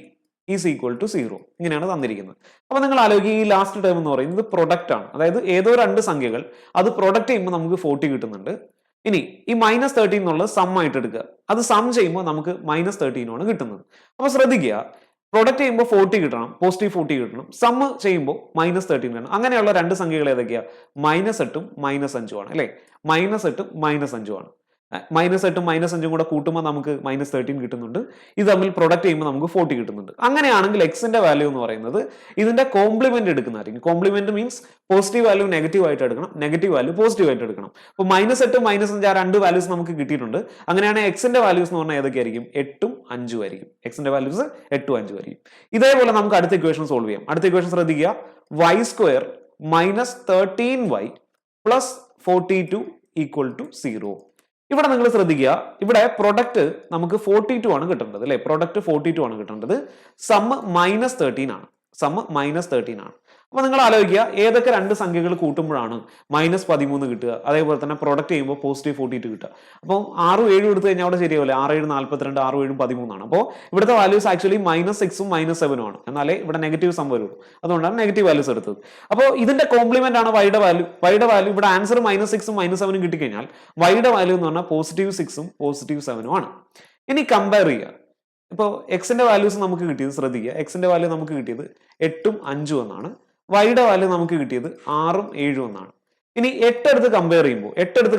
is equal to 0 ഇങ്ങനെയാണ് തന്നിരിക്കുന്നത്. അപ്പൊ നിങ്ങൾ ആലോചിക്കുക, ഈ ലാസ്റ്റ് ടേം എന്ന് പറയുന്നത് പ്രൊഡക്റ്റ് ആണ്. അതായത് ഏതോ രണ്ട് സംഖ്യകൾ അത് പ്രൊഡക്റ്റ് ചെയ്യുമ്പോൾ നമുക്ക് 40 കിട്ടുന്നുണ്ട്. ഇനി ഈ -13 എന്നുള്ളത് സം ആയിട്ട് എടുക്കുക. അത് സം ചെയ്യുമ്പോൾ നമുക്ക് -13 ആണ് കിട്ടുന്നത്. അപ്പൊ ശ്രദ്ധിക്കുക, പ്രൊഡക്റ്റ് ചെയ്യുമ്പോൾ 40 കിട്ടണം, പോസിറ്റീവ് 40 കിട്ടണം. സം ചെയ്യുമ്പോൾ -13 വേണം. അങ്ങനെയുള്ള രണ്ട് സംഖ്യകൾ ഏതൊക്കെയാ? -8ഉം -5ഉം ആണ് അല്ലെ. -8ഉം -5ഉം ആണ്. -8ഉം -5ഉം കൂടെ കൂട്ടുമ്പോൾ നമുക്ക് -13 കിട്ടുന്നുണ്ട്. ഇത് തമ്മിൽ പ്രൊഡക്റ്റ് ചെയ്യുമ്പോൾ നമുക്ക് 40 കിട്ടുന്നുണ്ട്. അങ്ങനെയാണെങ്കിൽ എക്സിന്റെ വാല്യൂ എന്ന് പറയുന്നത് ഇതിന്റെ കോംപ്ലിമെന്റ് എടുക്കുന്നതായിരിക്കും. Complement means positive value negative ആയിട്ട് എടുക്കണം, നെഗറ്റീവ് വാല്യൂ പോസിറ്റീവ് ആയിട്ട് എടുക്കണം. അപ്പോൾ -8 -5 ആ രണ്ട് വാല്യൂസ് നമുക്ക് കിട്ടിയിട്ടുണ്ട്. അങ്ങനെയാണെങ്കിൽ എക്സിന്റെ വാല്യൂസ് എന്ന് പറഞ്ഞാൽ ഏതൊക്കെയായിരിക്കും? 8ഉം 5ഉം ആയിരിക്കും. എക്സിന്റെ വാല്യൂസ് 8ഉം 5ഉം ആയിരിക്കും. ഇതേപോലെ നമുക്ക് അടുത്ത ഇക്വേഷൻ സോൾവ് ചെയ്യാം. അടുത്ത ഇക്വേഷൻ ശ്രദ്ധിക്കുക, y² - 13y + 42 = 0. ഇവിടെ നിങ്ങൾ ശ്രദ്ധിക്കുക, ഇവിടെ പ്രൊഡക്റ്റ് നമുക്ക് 42 ആണ് കിട്ടേണ്ടത് അല്ലെ. പ്രൊഡക്റ്റ് 42 ആണ് കിട്ടേണ്ടത്. സം -13 ആണ്. അപ്പൊ നിങ്ങൾ ആലോചിക്കുക, ഏതൊക്കെ രണ്ട് സംഖ്യകൾ കൂട്ടുമ്പോഴാണ് -13 കിട്ടുക, അതേപോലെ തന്നെ പ്രൊഡക്റ്റ് ചെയ്യുമ്പോൾ പോസിറ്റീവ് 42 കിട്ടുക. അപ്പോൾ 6ഉം 7ഉം എടുത്തു കഴിഞ്ഞാൽ അവിടെ ശരിയാവില്ല. 6 7 42, 6 7 13 ആണ്. അപ്പോൾ ഇവിടുത്തെ വാല്യൂസ് ആക്ച്വലി -6ഉം -7ഉം ആണ്. എന്നാലേ ഇവിടെ നെഗറ്റീവ് സം വരുള്ളൂ. അതുകൊണ്ടാണ് നെഗറ്റീവ് വാല്യൂസ് എടുത്തത്. അപ്പോൾ ഇതിന്റെ കോംപ്ലിമെന്റ് ആണ് വൈയുടെ വാല്യൂ. ഇവിടെ ആൻസർ -6ഉം -7ഉം കിട്ടിക്കഴിഞ്ഞാൽ വൈയുടെ വാല്യൂ എന്ന് പറഞ്ഞാൽ +6ഉം +7ഉം ആണ്. ഇനി കമ്പയർ ചെയ്യുക. ഇപ്പോൾ എക്സിന്റെ വാല്യൂസ് നമുക്ക് കിട്ടിയത് ശ്രദ്ധിക്കുക, എക്സിന്റെ വാല്യൂ നമുക്ക് കിട്ടിയത് 8ഉം 5ഉം എന്നാണ്. വൈയുടെ വാല്യൂ നമുക്ക് കിട്ടിയത് 6ഉം 7ഉം എന്നാണ്. ഇനി 8 എടുത്ത് കമ്പയർ ചെയ്യുമ്പോൾ 8നെ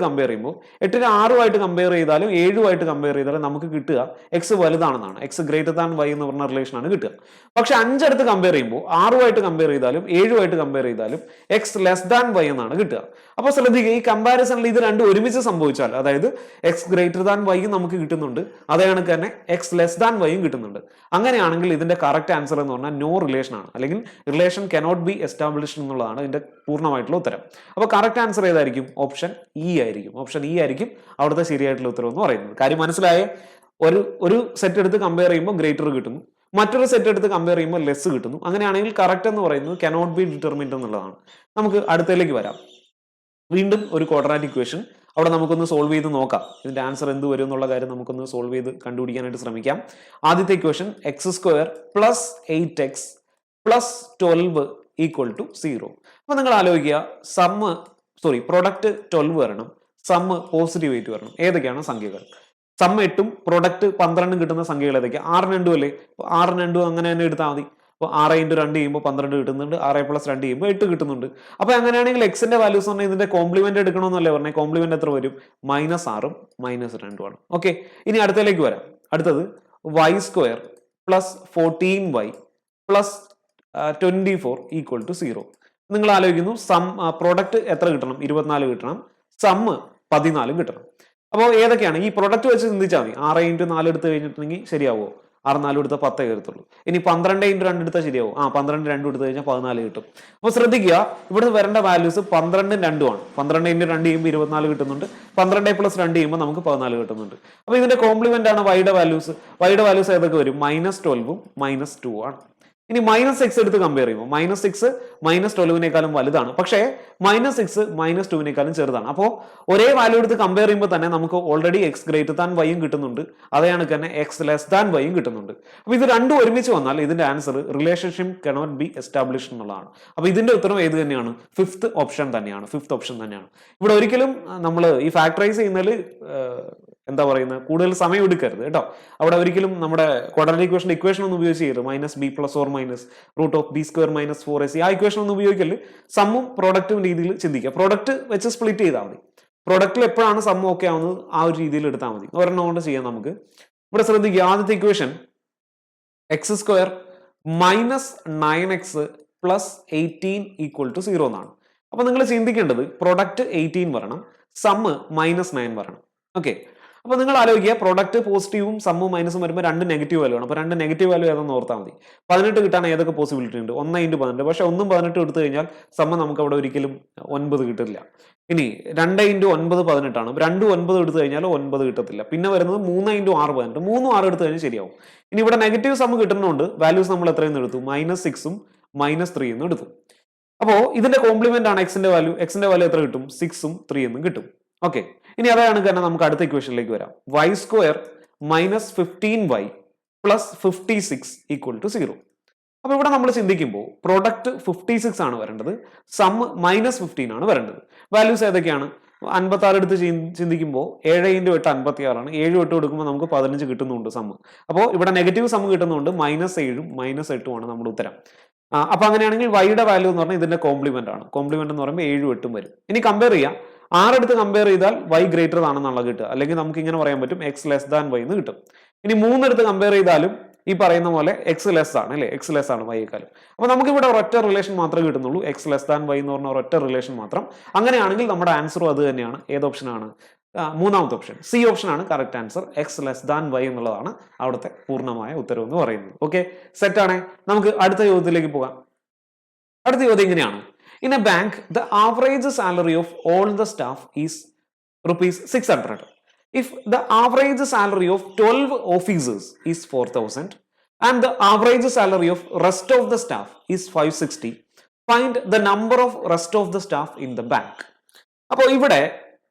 6ഉമായിട്ട് കമ്പയർ ചെയ്താലും 7ഉമായിട്ട് കമ്പയർ ചെയ്താലും നമുക്ക് കിട്ടുക എക്സ് വലുതാണെന്നാണ്. എക്സ് ഗ്രേറ്റർ ദാൻ വൈ എന്ന് പറഞ്ഞ റിലേഷൻ ആണ് കിട്ടുക. പക്ഷെ 5 എടുത്ത് കമ്പയർ ചെയ്യുമ്പോൾ 6ഉമായിട്ട് കമ്പയർ ചെയ്താലും 7ഉമായിട്ട് കമ്പയർ ചെയ്താലും എക്സ് ലെസ് ദാൻ വൈ എന്നാണ് കിട്ടുക. അപ്പോൾ ശ്രദ്ധിക്കുക, ഈ കമ്പാരിസണിൽ ഇത് രണ്ടും ഒരുമിച്ച് സംഭവിച്ചാൽ, അതായത് എക്സ് ഗ്രേറ്റർ ദാൻ വൈയും നമുക്ക് കിട്ടുന്നുണ്ട്, അതേ കണക്ക് തന്നെ എക്സ് ലെസ് ദാൻ വൈയും കിട്ടുന്നുണ്ട്. അങ്ങനെയാണെങ്കിൽ ഇതിന്റെ കറക്റ്റ് ആൻസർ എന്ന് പറഞ്ഞാൽ നോ റിലേഷൻ ആണ്, അല്ലെങ്കിൽ റിലേഷൻ കനോട്ട് ബി എസ്റ്റാബ്ലിഷ്ഡ് എന്നുള്ളതാണ് ഇതിന്റെ പൂർണ്ണമായിട്ടുള്ള ഉത്തരം. അപ്പോൾ കറക്റ്റ് ആൻസർ ഏതായിരിക്കും? ഓപ്ഷൻ ഇ ആയിരിക്കും. അവിടുത്തെ ശരിയായിട്ടുള്ള ഉത്തരം എന്ന് പറയുന്നത്. കാര്യം മനസ്സിലായേ? ഒരു സെറ്റ് എടുത്ത് കമ്പയർ ചെയ്യുമ്പോൾ ഗ്രേറ്റർ കിട്ടുന്നു, മറ്റൊരു സെറ്റ് എടുത്ത് കമ്പയർ ചെയ്യുമ്പോൾ ലെസ് കിട്ടുന്നു. അങ്ങനെയാണെങ്കിൽ കറക്റ്റ് എന്ന് പറയുന്നത് കനോട്ട് ബി ഡിറ്റർമിൻഡ് എന്നുള്ളതാണ്. നമുക്ക് അടുത്തതിലേക്ക് വരാം. വീണ്ടും ഒരു ക്വാഡ്രാറ്റിക് ഇക്വേഷൻ അവിടെ നമുക്കൊന്ന് സോൾവ് ചെയ്ത് നോക്കാം. ഇതിന്റെ ആൻസർ എന്ത് വരും എന്നുള്ള കാര്യം നമുക്കൊന്ന് സോൾവ് ചെയ്ത് കണ്ടുപിടിക്കാനായിട്ട് ശ്രമിക്കാം. ആദ്യത്തെ equation x² + 8x + 12 equal to 0. അപ്പൊ നിങ്ങൾ ആലോചിക്കുക, പ്രൊഡക്റ്റ് 12 വരണം, സമ്മ് പോസിറ്റീവ് 8 വരണം. ഏതൊക്കെയാണ് സംഖ്യകൾ? സം 8ഉം പ്രൊഡക്റ്റ് 12ഉം കിട്ടുന്ന സംഖ്യകൾ ഏതൊക്കെയാണ്? 6 2 അല്ലേ? 6 2 അങ്ങനെ തന്നെ എടുത്താൽ മതി. അപ്പോൾ 6 × 2 ചെയ്യുമ്പോൾ 12 കിട്ടുന്നുണ്ട്, 6 + 2 ചെയ്യുമ്പോൾ 8 കിട്ടുന്നുണ്ട്. അപ്പൊ അങ്ങനെയാണെങ്കിൽ എക്സിന്റെ വാല്യൂസ് പറഞ്ഞാൽ ഇതിന്റെ കോംപ്ലിമെന്റ് എടുക്കണമെന്നല്ലേ പറഞ്ഞത്? കോംപ്ലിമെന്റ് എത്ര വരും? -6ഉം -2ഉം ആണ്. ഓക്കെ, ഇനി അടുത്തതിലേക്ക് വരാം. അടുത്തത് y² + 14y + 24 ഈക്വൽ ടു 0. നിങ്ങൾ ആലോചിക്കുന്നു, പ്രൊഡക്റ്റ് എത്ര കിട്ടണം? 24 കിട്ടണം, സമ്മ് 14 കിട്ടണം. അപ്പോൾ ഏതൊക്കെയാണ് ഈ പ്രൊഡക്റ്റ് വെച്ച് ചിന്തിച്ചാൽ മതി. 6 × 4 എടുത്ത് കഴിഞ്ഞിട്ടുണ്ടെങ്കിൽ ശരിയാവോ? 6 4 എടുത്താൽ 10 കയറത്തുള്ളൂ. ഇനി 12 × 2 എടുത്താൽ ശരിയാവും. 12 2 എടുത്തു കഴിഞ്ഞാൽ 14 കിട്ടും. അപ്പോൾ ശ്രദ്ധിക്കുക, ഇവിടെ വരേണ്ട വാല്യൂസ് 12ഉം 2ഉം ആണ്. 12 × 2 ചെയ്യുമ്പോൾ 24 കിട്ടുന്നുണ്ട്, 12 + 2 ചെയ്യുമ്പോൾ നമുക്ക് 14 കിട്ടുന്നുണ്ട്. അപ്പോൾ ഇതിന്റെ കോംപ്ലിമെന്റ് ആണ് വൈയുടെ വാല്യൂസ്. വൈയുടെ വാല്യൂസ് ഏതൊക്കെ വരും? -12ഉം -2 ആണ്. ഇനി -6 എടുത്ത് കമ്പയർ ചെയ്യുമ്പോൾ -6 -12നേക്കാളും വലുതാണ്, പക്ഷേ -6 -2നേക്കാളും ചെറുതാണ്. അപ്പോൾ ഒരേ വാല്യൂ എടുത്ത് കമ്പയർ ചെയ്യുമ്പോൾ തന്നെ നമുക്ക് ഓൾറെഡി x > y കിട്ടുന്നുണ്ട്, അതേ കണക്ക് തന്നെ x y കിട്ടുന്നുണ്ട്. അപ്പൊ ഇത് രണ്ടും ഒരുമിച്ച് വന്നാൽ ഇതിന്റെ answer relationship cannot be established എന്നുള്ളതാണ്. അപ്പൊ ഇതിന്റെ ഉത്തരം ഏത് തന്നെയാണ്? ഫിഫ്ത്ത് ഓപ്ഷൻ തന്നെയാണ്. ഇവിടെ ഒരിക്കലും നമ്മൾ ഈ ഫാക്ടറൈസ് ചെയ്യുന്നതിൽ എന്താ പറയുന്നത്, കൂടുതൽ സമയം എടുക്കരുത് കേട്ടോ. അവിടെ ഒരിക്കലും നമ്മുടെ ക്വാഡ്രാറ്റിക് ഇക്വേഷൻ ഒന്നും ഉപയോഗിച്ച് ചെയ്യരുത്. -b + (√b² - 4ac) ആ ഇക്വേഷൻ ഒന്നും ഉപയോഗിക്കല്. സമ്മും പ്രോഡക്റ്റും രീതിയിൽ ചിന്തിക്കുക. പ്രോഡക്റ്റ് വെച്ച് സ്പ്ലിറ്റ് ചെയ്താൽ മതി. പ്രോഡക്റ്റിൽ എപ്പോഴാണ് സം ഓക്കെ ആവുന്നത് ആ ഒരു രീതിയിൽ എടുത്താൽ മതി. ഒരെണ്ണം കൊണ്ട് ചെയ്യാം നമുക്ക്. ഇവിടെ ശ്രദ്ധിക്കുക, ആദ്യത്തെ equation x² - 9x + 18 equal to 0 എന്നാണ്. അപ്പൊ നിങ്ങൾ ചിന്തിക്കേണ്ടത് പ്രൊഡക്റ്റ് 18 വരണം, സമ്മ് -9 വരണം. ഓക്കെ, അപ്പൊ നിങ്ങൾ ആലോചിക്കുക, പ്രൊഡക്റ്റ് പോസിറ്റീവും സമ്മും മൈനസും വരുമ്പോൾ രണ്ട് നെഗറ്റീവ് വാല്യൂ ആണ്. അപ്പൊ രണ്ട് നെഗറ്റീവ് വാല്യൂ ഏതെന്ന് ഓർത്താൽ മതി. 18 കിട്ടാൻ ഏതൊക്കെ പോസിബിലിറ്റി ഉണ്ട്? 1 × 18. പക്ഷെ 1ഉം 18 എടുത്തു കഴിഞ്ഞാൽ സമ്മ നമുക്ക് അവിടെ ഒരിക്കലും 9 കിട്ടില്ല. ഇനി 2 × 9 18 ആണ്. 2 9 എടുത്തു കഴിഞ്ഞാൽ 9 കിട്ടത്തില്ല. പിന്നെ വരുന്നത് 3 × 6 18. 3ഉം 6 എടുത്തു കഴിഞ്ഞാൽ ശരിയാവും. ഇനി ഇവിടെ നെഗറ്റീവ് സമ്മ് കിട്ടുന്നതുകൊണ്ട് വാല്യൂസ് നമ്മൾ എത്രയെന്ന് എടുത്തു? -6ഉം -3 എന്നും എടുത്തു. അപ്പോ ഇതിന്റെ കോംപ്ലിമെന്റ് ആണ് എക്സിന്റെ വാല്യൂ. എക്സിന്റെ വാല്യൂ എത്ര കിട്ടും? 6ഉം 3 എന്നും കിട്ടും. ഓക്കെ, ഇനി അതാണ് കാരണം നമുക്ക് അടുത്ത ഇക്വേഷനിലേക്ക് വരാം. y² - 15y + 56 equal to 0. അപ്പൊ ഇവിടെ നമ്മൾ ചിന്തിക്കുമ്പോൾ പ്രൊഡക്റ്റ് 56 ആണ് വരേണ്ടത്, സമ്മ് -15 ആണ് വരേണ്ടത്. വാല്യൂസ് ഏതൊക്കെയാണ്? 56 എടുത്ത് ചിന്തിക്കുമ്പോൾ 7 × 8 56 ആണ്. 7 8 കൊടുക്കുമ്പോൾ നമുക്ക് 15 കിട്ടുന്നുണ്ട് സമ്മ്. അപ്പോൾ ഇവിടെ നെഗറ്റീവ് സമ്മ് കിട്ടുന്നുണ്ട്, -7ഉം -8ഉം ആണ് നമ്മുടെ ഉത്തരം. അപ്പൊ അങ്ങനെയാണെങ്കിൽ വൈയുടെ വാല്യൂ എന്ന് പറഞ്ഞാൽ ഇതിന്റെ കോംപ്ലിമെന്റ് ആണ്. കോംപ്ലിമെന്റ് എന്ന് പറയുമ്പോൾ 7ഉം 8ഉം വരും. ഇനി കമ്പയർ ചെയ്യാം. 6 എടുത്ത് കമ്പയർ ചെയ്താൽ y ഗ്രേറ്റർ ആണെന്നുള്ള കിട്ടുക, അല്ലെങ്കിൽ നമുക്ക് ഇങ്ങനെ പറയാൻ പറ്റും x y എന്ന് കിട്ടും. ഇനി 3 എടുത്ത് കമ്പയർ ചെയ്താലും ഈ പറയുന്ന പോലെ x ലെസ് ആണ് അല്ലെ, x ലെസ് ആണ് y-യേക്കാളും. അപ്പൊ നമുക്ക് ഇവിടെ ഒരൊറ്റ റിലേഷൻ മാത്രമേ കിട്ടുന്നുള്ളൂ, x y എന്ന് പറഞ്ഞ ഒരൊറ്റ റിലേഷൻ മാത്രം. അങ്ങനെയാണെങ്കിൽ നമ്മുടെ ആൻസറും അത് തന്നെയാണ്. ഏത് ഓപ്ഷനാണ്? മൂന്നാമത്തെ ഓപ്ഷൻ, സി ഓപ്ഷൻ ആണ് കറക്റ്റ് ആൻസർ. x y എന്നുള്ളതാണ് അവിടുത്തെ പൂർണ്ണമായ ഉത്തരവ് എന്ന് പറയുന്നത്. ഓക്കെ, സെറ്റ് ആണേ. നമുക്ക് അടുത്ത ചോദ്യത്തിലേക്ക് പോകാം. അടുത്ത ചോദ്യം ഇങ്ങനെയാണ്: In a bank, the average salary of all the staff is ₹600. If the average salary of 12 officers is 4,000 and the average salary of rest of the staff is 560, find the number of rest of the staff in the bank. അപ്പോൾ ഇവിടെ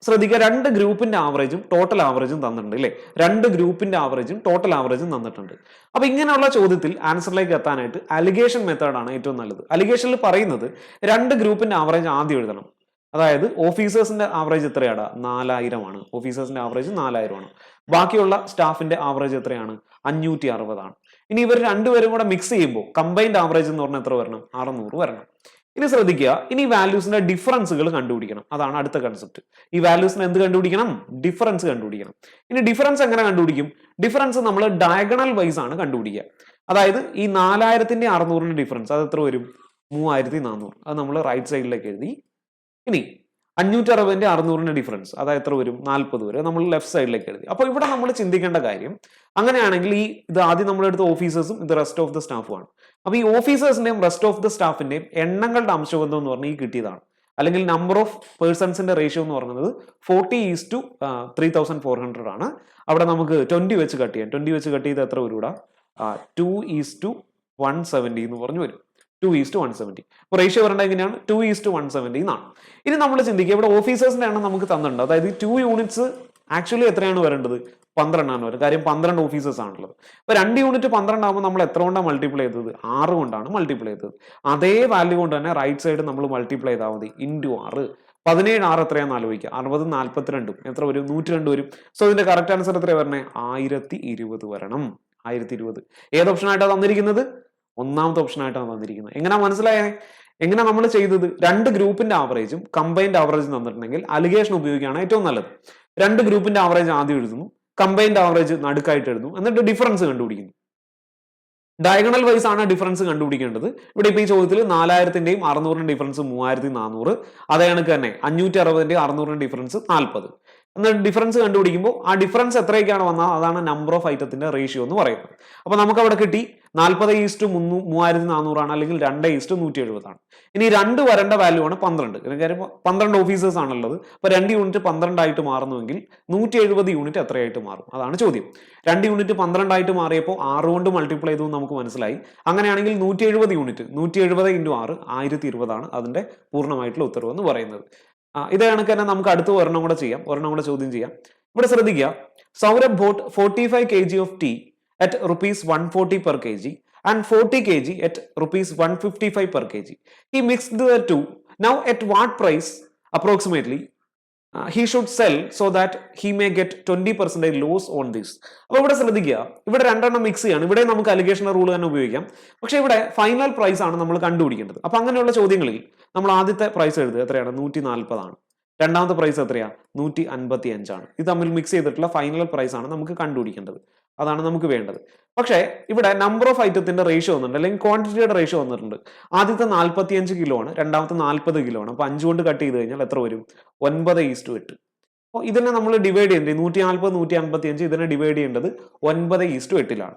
ശ്രദ്ധിക്കുക, രണ്ട് ഗ്രൂപ്പിന്റെ ആവറേജും total ആവറേജും തന്നിട്ടുണ്ട് അല്ലേ? രണ്ട് ഗ്രൂപ്പിന്റെ ആവറേജും total ആവറേജും തന്നിട്ടുണ്ട്. അപ്പൊ ഇങ്ങനെയുള്ള ചോദ്യത്തിൽ ആൻസറിലേക്ക് എത്താനായിട്ട് അലിഗേഷൻ മെത്തേഡാണ് ഏറ്റവും നല്ലത്. അലിഗേഷനിൽ പറയുന്നത് രണ്ട് ഗ്രൂപ്പിന്റെ ആവറേജ് ആദ്യം എഴുതണം. അതായത് ഓഫീസേഴ്സിന്റെ ആവറേജ് എത്രയാണ്? 4000 ആണ്. ഓഫീസേഴ്സിന്റെ ആവറേജ് 4000 ആണ്. ബാക്കിയുള്ള സ്റ്റാഫിന്റെ ആവറേജ് എത്രയാണ്? 560 ആണ്. ഇനി ഇവർ രണ്ടുപേരും കൂടെ മിക്സ് ചെയ്യുമ്പോൾ കമ്പൈൻഡ് ആവറേജ് എന്ന് പറഞ്ഞാൽ എത്ര വരണം? 600 വരണം. ഇനി ശ്രദ്ധിക്കുക, ഇനി വാല്യൂസിന്റെ ഡിഫറൻസുകൾ കണ്ടുപിടിക്കണം. അതാണ് അടുത്ത കൺസെപ്റ്റ്. ഈ വാല്യൂസിന് എന്ത് കണ്ടുപിടിക്കണം? ഡിഫറൻസ് കണ്ടുപിടിക്കണം. ഇനി ഡിഫറൻസ് എങ്ങനെ കണ്ടുപിടിക്കും? ഡിഫറൻസ് നമ്മൾ ഡയഗണൽ വൈസ് ആണ് കണ്ടുപിടിക്കുക. അതായത് ഈ 4000ന്റെ 600ന്റെ ഡിഫറൻസ് അത് എത്ര വരും? 3400. അത് നമ്മൾ റൈറ്റ് സൈഡിലേക്ക് എഴുതി. ഇനി 560ന്റെ 600ന്റെ ഡിഫറൻസ് അത് എത്ര വരും? 40 വരും. നമ്മൾ ലെഫ്റ്റ് സൈഡിലേക്ക് എഴുതി. അപ്പോൾ ഇവിടെ നമ്മൾ ചിന്തിക്കേണ്ട കാര്യം, അങ്ങനെയാണെങ്കിൽ ഇത് ആദ്യം നമ്മളെടുത്ത ഓഫീസേഴ്സും ഇത് റെസ്റ്റ് ഓഫ് ദ സ്റ്റാഫും ആണ്. അപ്പൊ ഈ ഓഫീസേഴ്സിന്റെയും റെസ്റ്റ് ഓഫ് ദ സ്റ്റാഫിന്റെയും എണ്ണങ്ങളുടെ അംശബന്ധം എന്ന് പറഞ്ഞാൽ ഈ കിട്ടിയതാണ്. അല്ലെങ്കിൽ നമ്പർ ഓഫ് പേഴ്സൺസിന്റെ റേഷ്യോ എന്ന് പറയുന്നത് 40:3400 ആണ്. അവിടെ നമുക്ക് 20 വെച്ച് കട്ട് ചെയ്യാം. 20 വെച്ച് കട്ട് ചെയ്ത് എത്ര വരും? 2:170 എന്ന് പറഞ്ഞു വരും. 2:170. അപ്പൊ റേഷ്യോ വരേണ്ട എങ്ങനെയാണ്? 2:170 എന്നാണ്. ഇനി നമ്മൾ ചിന്തിക്കുക, ഇവിടെ ഓഫീസേഴ്സിന്റെ എണ്ണം നമുക്ക് തന്നിട്ടുണ്ട്. അതായത് 2 യൂണിറ്റ്സ് ആക്ച്വലി എത്രയാണ് വരേണ്ടത്? 12 ആണ് വരും. കാര്യം 12 ഓഫീസേഴ്സ് ആണുള്ളത്. അപ്പൊ 2 യൂണിറ്റ് 12 ആകുമ്പോൾ നമ്മൾ എത്ര കൊണ്ടാണ് മൾട്ടിപ്ലൈ ചെയ്തത്? 6 കൊണ്ടാണ് മൾട്ടിപ്ലൈ ചെയ്തത്. അതേ വാല്യൂ കൊണ്ട് തന്നെ റൈറ്റ് സൈഡ് നമ്മൾ മൾട്ടിപ്ലൈ ചെയ്താൽ മതി. ഇൻറ്റു 6. 17 6 എത്രയാണെന്ന് ആലോചിക്കുക. 60 42 എത്ര വരും? 102 വരും. സോ ഇതിന്റെ കറക്റ്റ് ആൻസർ എത്രയാണ് വരണേ? 1020 വരണം. 1020 ഏത് ഓപ്ഷൻ ആയിട്ടാണ് തന്നിരിക്കുന്നത്? ഒന്നാമത്തെ ഓപ്ഷൻ ആയിട്ടാണ് തന്നിരിക്കുന്നത്. എങ്ങനെ മനസ്സിലായേ? എങ്ങനെ നമ്മൾ ചെയ്തത്? രണ്ട് ഗ്രൂപ്പിന്റെ ആവറേജും കമ്പൈൻഡ് ആവറേജും തന്നിട്ടുണ്ടെങ്കിൽ അലിഗേഷൻ ഉപയോഗിക്കുകയാണ് ഏറ്റവും നല്ലത്. രണ്ട് ഗ്രൂപ്പിന്റെ ആവറേജ് ആദ്യം എഴുതുന്നു, കമ്പൈൻഡ് ആവറേജ് നടുക്കായിട്ട് എഴുതുന്നു, എന്നിട്ട് ഡിഫറൻസ് കണ്ടുപിടിക്കുന്നു. ഡയഗണൽ വൈസ് ആണ് ഡിഫറൻസ് കണ്ടുപിടിക്കേണ്ടത്. ഇവിടെ ഇപ്പൊ ഈ ചോദ്യത്തിൽ 4000ന്റെയും 600ന്റെയും ഡിഫറൻസ് 3400. അതേ കണക്ക് തന്നെ 560ന്റെയും 600ന്റെയും ഡിഫറൻസ് 40. എന്നിട്ട് ഡിഫറൻസ് കണ്ടുപിടിക്കുമ്പോൾ ആ ഡിഫറൻസ് എത്രയൊക്കെയാണ് വന്നാൽ അതാണ് നമ്പർ ഓഫ് ഐറ്റത്തിന്റെ റേഷ്യോ എന്ന് പറയുന്നത്. അപ്പൊ നമുക്ക് അവിടെ കിട്ടി 40:3400 ആണ്, അല്ലെങ്കിൽ 2:170 ആണ്. ഇനി 2 വരേണ്ട വാല്യൂ ആണ് 12. കാര്യം 12 ഓഫീസേഴ്സ് ആണുള്ളത്. അപ്പൊ 2 യൂണിറ്റ് 12 ആയിട്ട് മാറുന്നുവെങ്കിൽ 170 യൂണിറ്റ് എത്രയായിട്ട് മാറും? അതാണ് ചോദ്യം. 2 യൂണിറ്റ് 12 ആയിട്ട് മാറിയപ്പോൾ 6 കൊണ്ട് മൾട്ടിപ്ലൈ ചെയ്തു നമുക്ക് മനസ്സിലായി. അങ്ങനെയാണെങ്കിൽ 170 യൂണിറ്റ് 170 × 6 1020 ആണ് അതിന്റെ പൂർണ്ണമായിട്ടുള്ള ഉത്തരവ് എന്ന് പറയുന്നത്. ഇതേ കണക്ക് തന്നെ നമുക്ക് അടുത്ത ഒരെണ്ണം കൂടെ ചെയ്യാം, ഒരെണ്ണം കൂടെ ചോദ്യം ചെയ്യാം. ഇവിടെ ശ്രദ്ധിക്കുക, Saurabh bought 45 kg of tea at ₹140 per kg and 40 kg at ₹155 per kg. He mixed the two. Now at what price approximately he should sell so that he may get 20% loss on this? അപ്പോൾ ഇവിടെ ശ്രദ്ധിക്കുക, ഇവിടെ രണ്ടെണ്ണം mix ചെയ്യാണ്. ഇവിടെ നമുക്ക് allegation rule തന്നെ ഉപയോഗിക്കാം. പക്ഷെ ഇവിടെ ഫൈനൽ പ്രൈസ് ആണ് നമ്മൾ കണ്ടുപിടിക്കേണ്ടത്. അപ്പൊ അങ്ങനെയുള്ള ചോദ്യങ്ങളിൽ നമ്മൾ ആദ്യത്തെ പ്രൈസ് എഴുതുക. എത്രയാണ്? 140 ആണ്. രണ്ടാമത്തെ പ്രൈസ് എത്രയാ? 155 ആണ്. ഇത് തമ്മിൽ മിക്സ് ചെയ്തിട്ടുള്ള ഫൈനൽ പ്രൈസ് ആണ് നമുക്ക് കണ്ടുപിടിക്കേണ്ടത്. അതാണ് നമുക്ക് വേണ്ടത്. പക്ഷേ ഇവിടെ നമ്പർ ഓഫ് ഐറ്റത്തിന്റെ റേഷ്യോ വന്നിട്ടുണ്ട്, അല്ലെങ്കിൽ ക്വാണ്ടിറ്റിയുടെ റേഷ്യോ വന്നിട്ടുണ്ട്. ആദ്യത്തെ 45 കിലോ ആണ്, രണ്ടാമത്തെ 40 കിലോ ആണ്. അപ്പൊ 5 കൊണ്ട് കട്ട് ചെയ്ത് കഴിഞ്ഞാൽ എത്ര വരും? 9:8. അപ്പോൾ ഇതിനെ നമ്മൾ ഡിവൈഡ് ചെയ്യേണ്ടത് 140 155 ഇതിനെ ഡിവൈഡ് ചെയ്യേണ്ടത് 9:8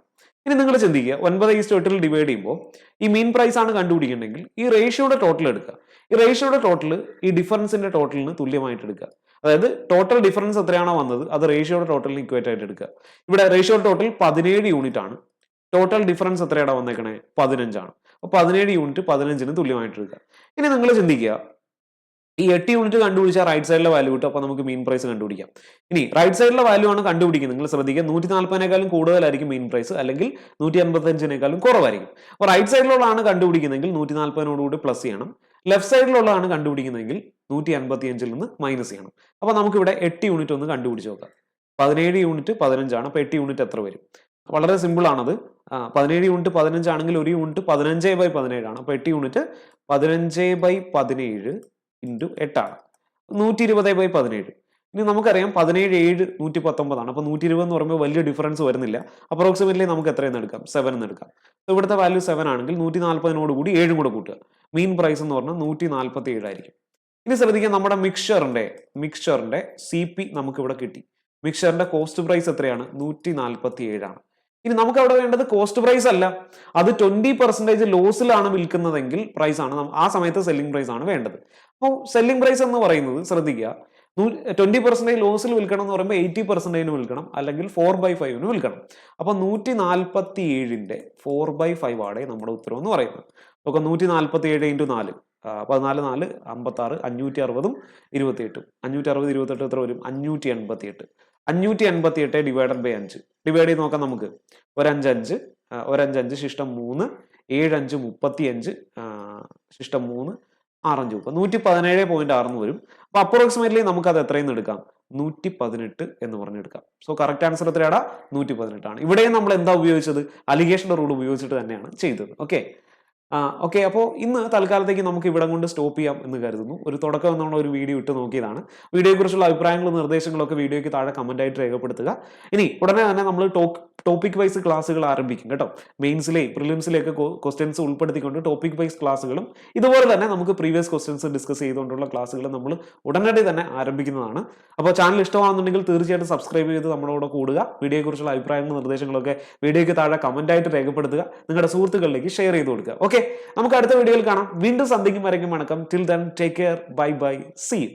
ഇനി നിങ്ങൾ ചിന്തിക്കുക, 9:8 ഡിവൈഡ് ചെയ്യുമ്പോൾ ഈ മീൻ പ്രൈസ് ആണ് കണ്ടുപിടിക്കേണ്ടെങ്കിൽ ഈ റേഷ്യോയുടെ ടോട്ടൽ എടുക്കുക. ഈ റേഷ്യോയുടെ ടോട്ടൽ ഈ ഡിഫറൻസിന്റെ ടോട്ടലിന് തുല്യമായിട്ട് എടുക്കുക. അതായത് ടോട്ടൽ ഡിഫറൻസ് എത്രയാണോ വന്നത് അത് റേഷ്യോയുടെ ടോട്ടലിന് ഇക്വേറ്റ് ആയിട്ട് എടുക്കുക. ഇവിടെ റേഷ്യോ ടോട്ടൽ 17 യൂണിറ്റ് ആണ്. ടോട്ടൽ ഡിഫറൻസ് എത്രയാണ് വന്നേക്കണേ? 15 ആണ്. അപ്പൊ 17 യൂണിറ്റ് 15ന് തുല്യമായിട്ട് എടുക്കുക. ഇനി നിങ്ങൾ ചിന്തിക്കുക, ഈ 8 യൂണിറ്റ് കണ്ടുപിടിച്ച റൈറ്റ് സൈഡിലെ വാല്യൂ കിട്ടും. അപ്പൊ നമുക്ക് മീൻ പ്രൈസ് കണ്ടുപിടിക്കാം. ഇനി റൈറ്റ് സൈഡിലെ വാല്യൂ ആണ് കണ്ടുപിടിക്കുന്നത്. നിങ്ങൾ ശ്രദ്ധിക്കുക, 140നേക്കാളും കൂടുതലായിരിക്കും മീൻ പ്രൈസ്, അല്ലെങ്കിൽ 185നേക്കാളും കുറവായിരിക്കും. അപ്പൊ റൈറ്റ് സൈഡിലുള്ളതാണ് കണ്ടുപിടിക്കുന്നതെങ്കിൽ 140നോടുകൂടി പ്ലസ് ചെയ്യണം. ലെഫ്റ്റ് സൈഡിലുള്ളതാണ് കണ്ടുപിടിക്കുന്നതെങ്കിൽ 185 നിന്ന് മൈനസ് ചെയ്യണം. അപ്പൊ നമുക്ക് ഇവിടെ 8 യൂണിറ്റ് ഒന്ന് കണ്ടുപിടിച്ച് നോക്കാം. 17 യൂണിറ്റ് 15 ആണ്. അപ്പൊ 8 യൂണിറ്റ് എത്ര വരും? വളരെ സിമ്പിൾ ആണത്. 17 യൂണിറ്റ് 15 ആണെങ്കിൽ ഒരു യൂണിറ്റ് 15/17 ആണ്. അപ്പൊ 8 യൂണിറ്റ് 15/17 × 8 ആണ്. 120/17. ഇനി നമുക്കറിയാം 17 7 119 ആണ്. അപ്പൊ 120 എന്ന് പറയുമ്പോൾ വലിയ ഡിഫറൻസ് വരുന്നില്ല. അപ്രോക്സിമേറ്റ്ലി നമുക്ക് എത്രയെന്ന് എടുക്കാം? 7 എന്ന് എടുക്കാം. ഇവിടുത്തെ വാല്യൂ 7 ആണെങ്കിൽ 140നോട് കൂടി 7 കൂടെ കൂട്ടുക. മീൻ പ്രൈസ് എന്ന് പറഞ്ഞാൽ 147 ആയിരിക്കും. ഇനി ശ്രദ്ധിക്കാം, നമ്മുടെ മിക്സ്ചറിന്റെ CP നമുക്ക് ഇവിടെ കിട്ടി. മിക്സ്ചറിന്റെ കോസ്റ്റ് പ്രൈസ് എത്രയാണ്? 147 ആണ്. ഇനി നമുക്ക് അവിടെ വേണ്ടത് കോസ്റ്റ് പ്രൈസ് അല്ല, അത് 20% ലോസിലാണ് വിൽക്കുന്നതെങ്കിൽ പ്രൈസ് ആണ്, ആ സമയത്ത് സെല്ലിംഗ് പ്രൈസ് ആണ് വേണ്ടത്. അപ്പോൾ സെല്ലിംഗ് പ്രൈസ് എന്ന് പറയുന്നത് ശ്രദ്ധിക്കുക, 20% ലോസിൽ വിൽക്കണം എന്ന് പറയുമ്പോൾ 80% വിൽക്കണം, അല്ലെങ്കിൽ 4/5 വിൽക്കണം. അപ്പൊ 147ന്റെ 4/5 ആണ് നമ്മുടെ ഉത്തരവ് എന്ന് പറയുന്നത്. നോക്കാം, 147 × 4 14 4 56 560 28 560 28 എത്ര വരും? 588. 588 ഡിവൈഡഡ് ബൈ 5 ഡിവൈഡ് ചെയ്ത് നോക്കാം. നമുക്ക് 1 5 5 1 5 ശിഷ്ടം 3 7 5 35 ശിഷ്ടം 3 6 5 117.6 വരും. അപ്പൊ അപ്രോക്സിമേറ്റ്ലി നമുക്ക് അത് എത്രയെന്ന് എടുക്കാം? 118 എന്ന് പറഞ്ഞെടുക്കാം. സോ കറക്റ്റ് ആൻസർ എത്രയാടാ? 118 ആണ്. ഇവിടെയും നമ്മൾ എന്താ ഉപയോഗിച്ചത്? അലിഗേഷന്റെ റൂൾ ഉപയോഗിച്ചിട്ട് തന്നെയാണ് ചെയ്തത്. ഓക്കെ, അപ്പോൾ ഇന്ന് തൽക്കാലത്തേക്ക് നമുക്ക് ഇവിടെ കൊണ്ട് സ്റ്റോപ്പ് ചെയ്യാം എന്ന് കരുതുന്നു. ഒരു തുടക്കം എന്നുള്ള ഒരു വീഡിയോ ഇട്ട് നോക്കിയതാണ്. വീഡിയോയെക്കുറിച്ചുള്ള അഭിപ്രായങ്ങളും നിർദ്ദേശങ്ങളൊക്കെ വീഡിയോയ്ക്ക് താഴെ കമന്റ് ആയിട്ട് രേഖപ്പെടുത്തുക. ഇനി ഉടനെ തന്നെ നമ്മൾ ടോപ്പിക് വൈസ് ക്ലാസ്സുകൾ ആരംഭിക്കും കേട്ടോ. മെയിൻസിലെയും പ്രിലിംസിലെയൊക്കെ ക്വസ്റ്റ്യൻസ് ഉൾപ്പെടുത്തിക്കൊണ്ട് ടോപ്പിക് വൈസ് ക്ലാസ്സുകളും ഇതുപോലെ തന്നെ നമുക്ക് പ്രീവിയസ് ക്വസ്റ്റ്യൻസ് ഡിസ്കസ് ചെയ്തുകൊണ്ടുള്ള ക്ലാസ്സുകൾ നമ്മൾ ഉടനടി തന്നെ ആരംഭിക്കുന്നതാണ്. അപ്പോൾ ചാനൽ ഇഷ്ടമാണെന്നുണ്ടെങ്കിൽ തീർച്ചയായിട്ടും സബ്സ്ക്രൈബ് ചെയ്ത് നമ്മളോട് കൂടുക. വീഡിയോയെക്കുറിച്ചുള്ള അഭിപ്രായങ്ങളും നിർദ്ദേശങ്ങളൊക്കെ വീഡിയോയ്ക്ക് താഴെ കമന്റ് ആയിട്ട് രേഖപ്പെടുത്തുക. നിങ്ങളുടെ സുഹൃത്തുക്കളിലേക്ക് ഷെയർ ചെയ്ത് കൊടുക്കുക. ഓക്കെ, നമുക്ക് അടുത്ത വീഡിയോയിൽ കാണാം. വീണ്ടും സന്ധിക്കും വരയ്ക്കും വണക്കം. Till then take care, bye bye, see U.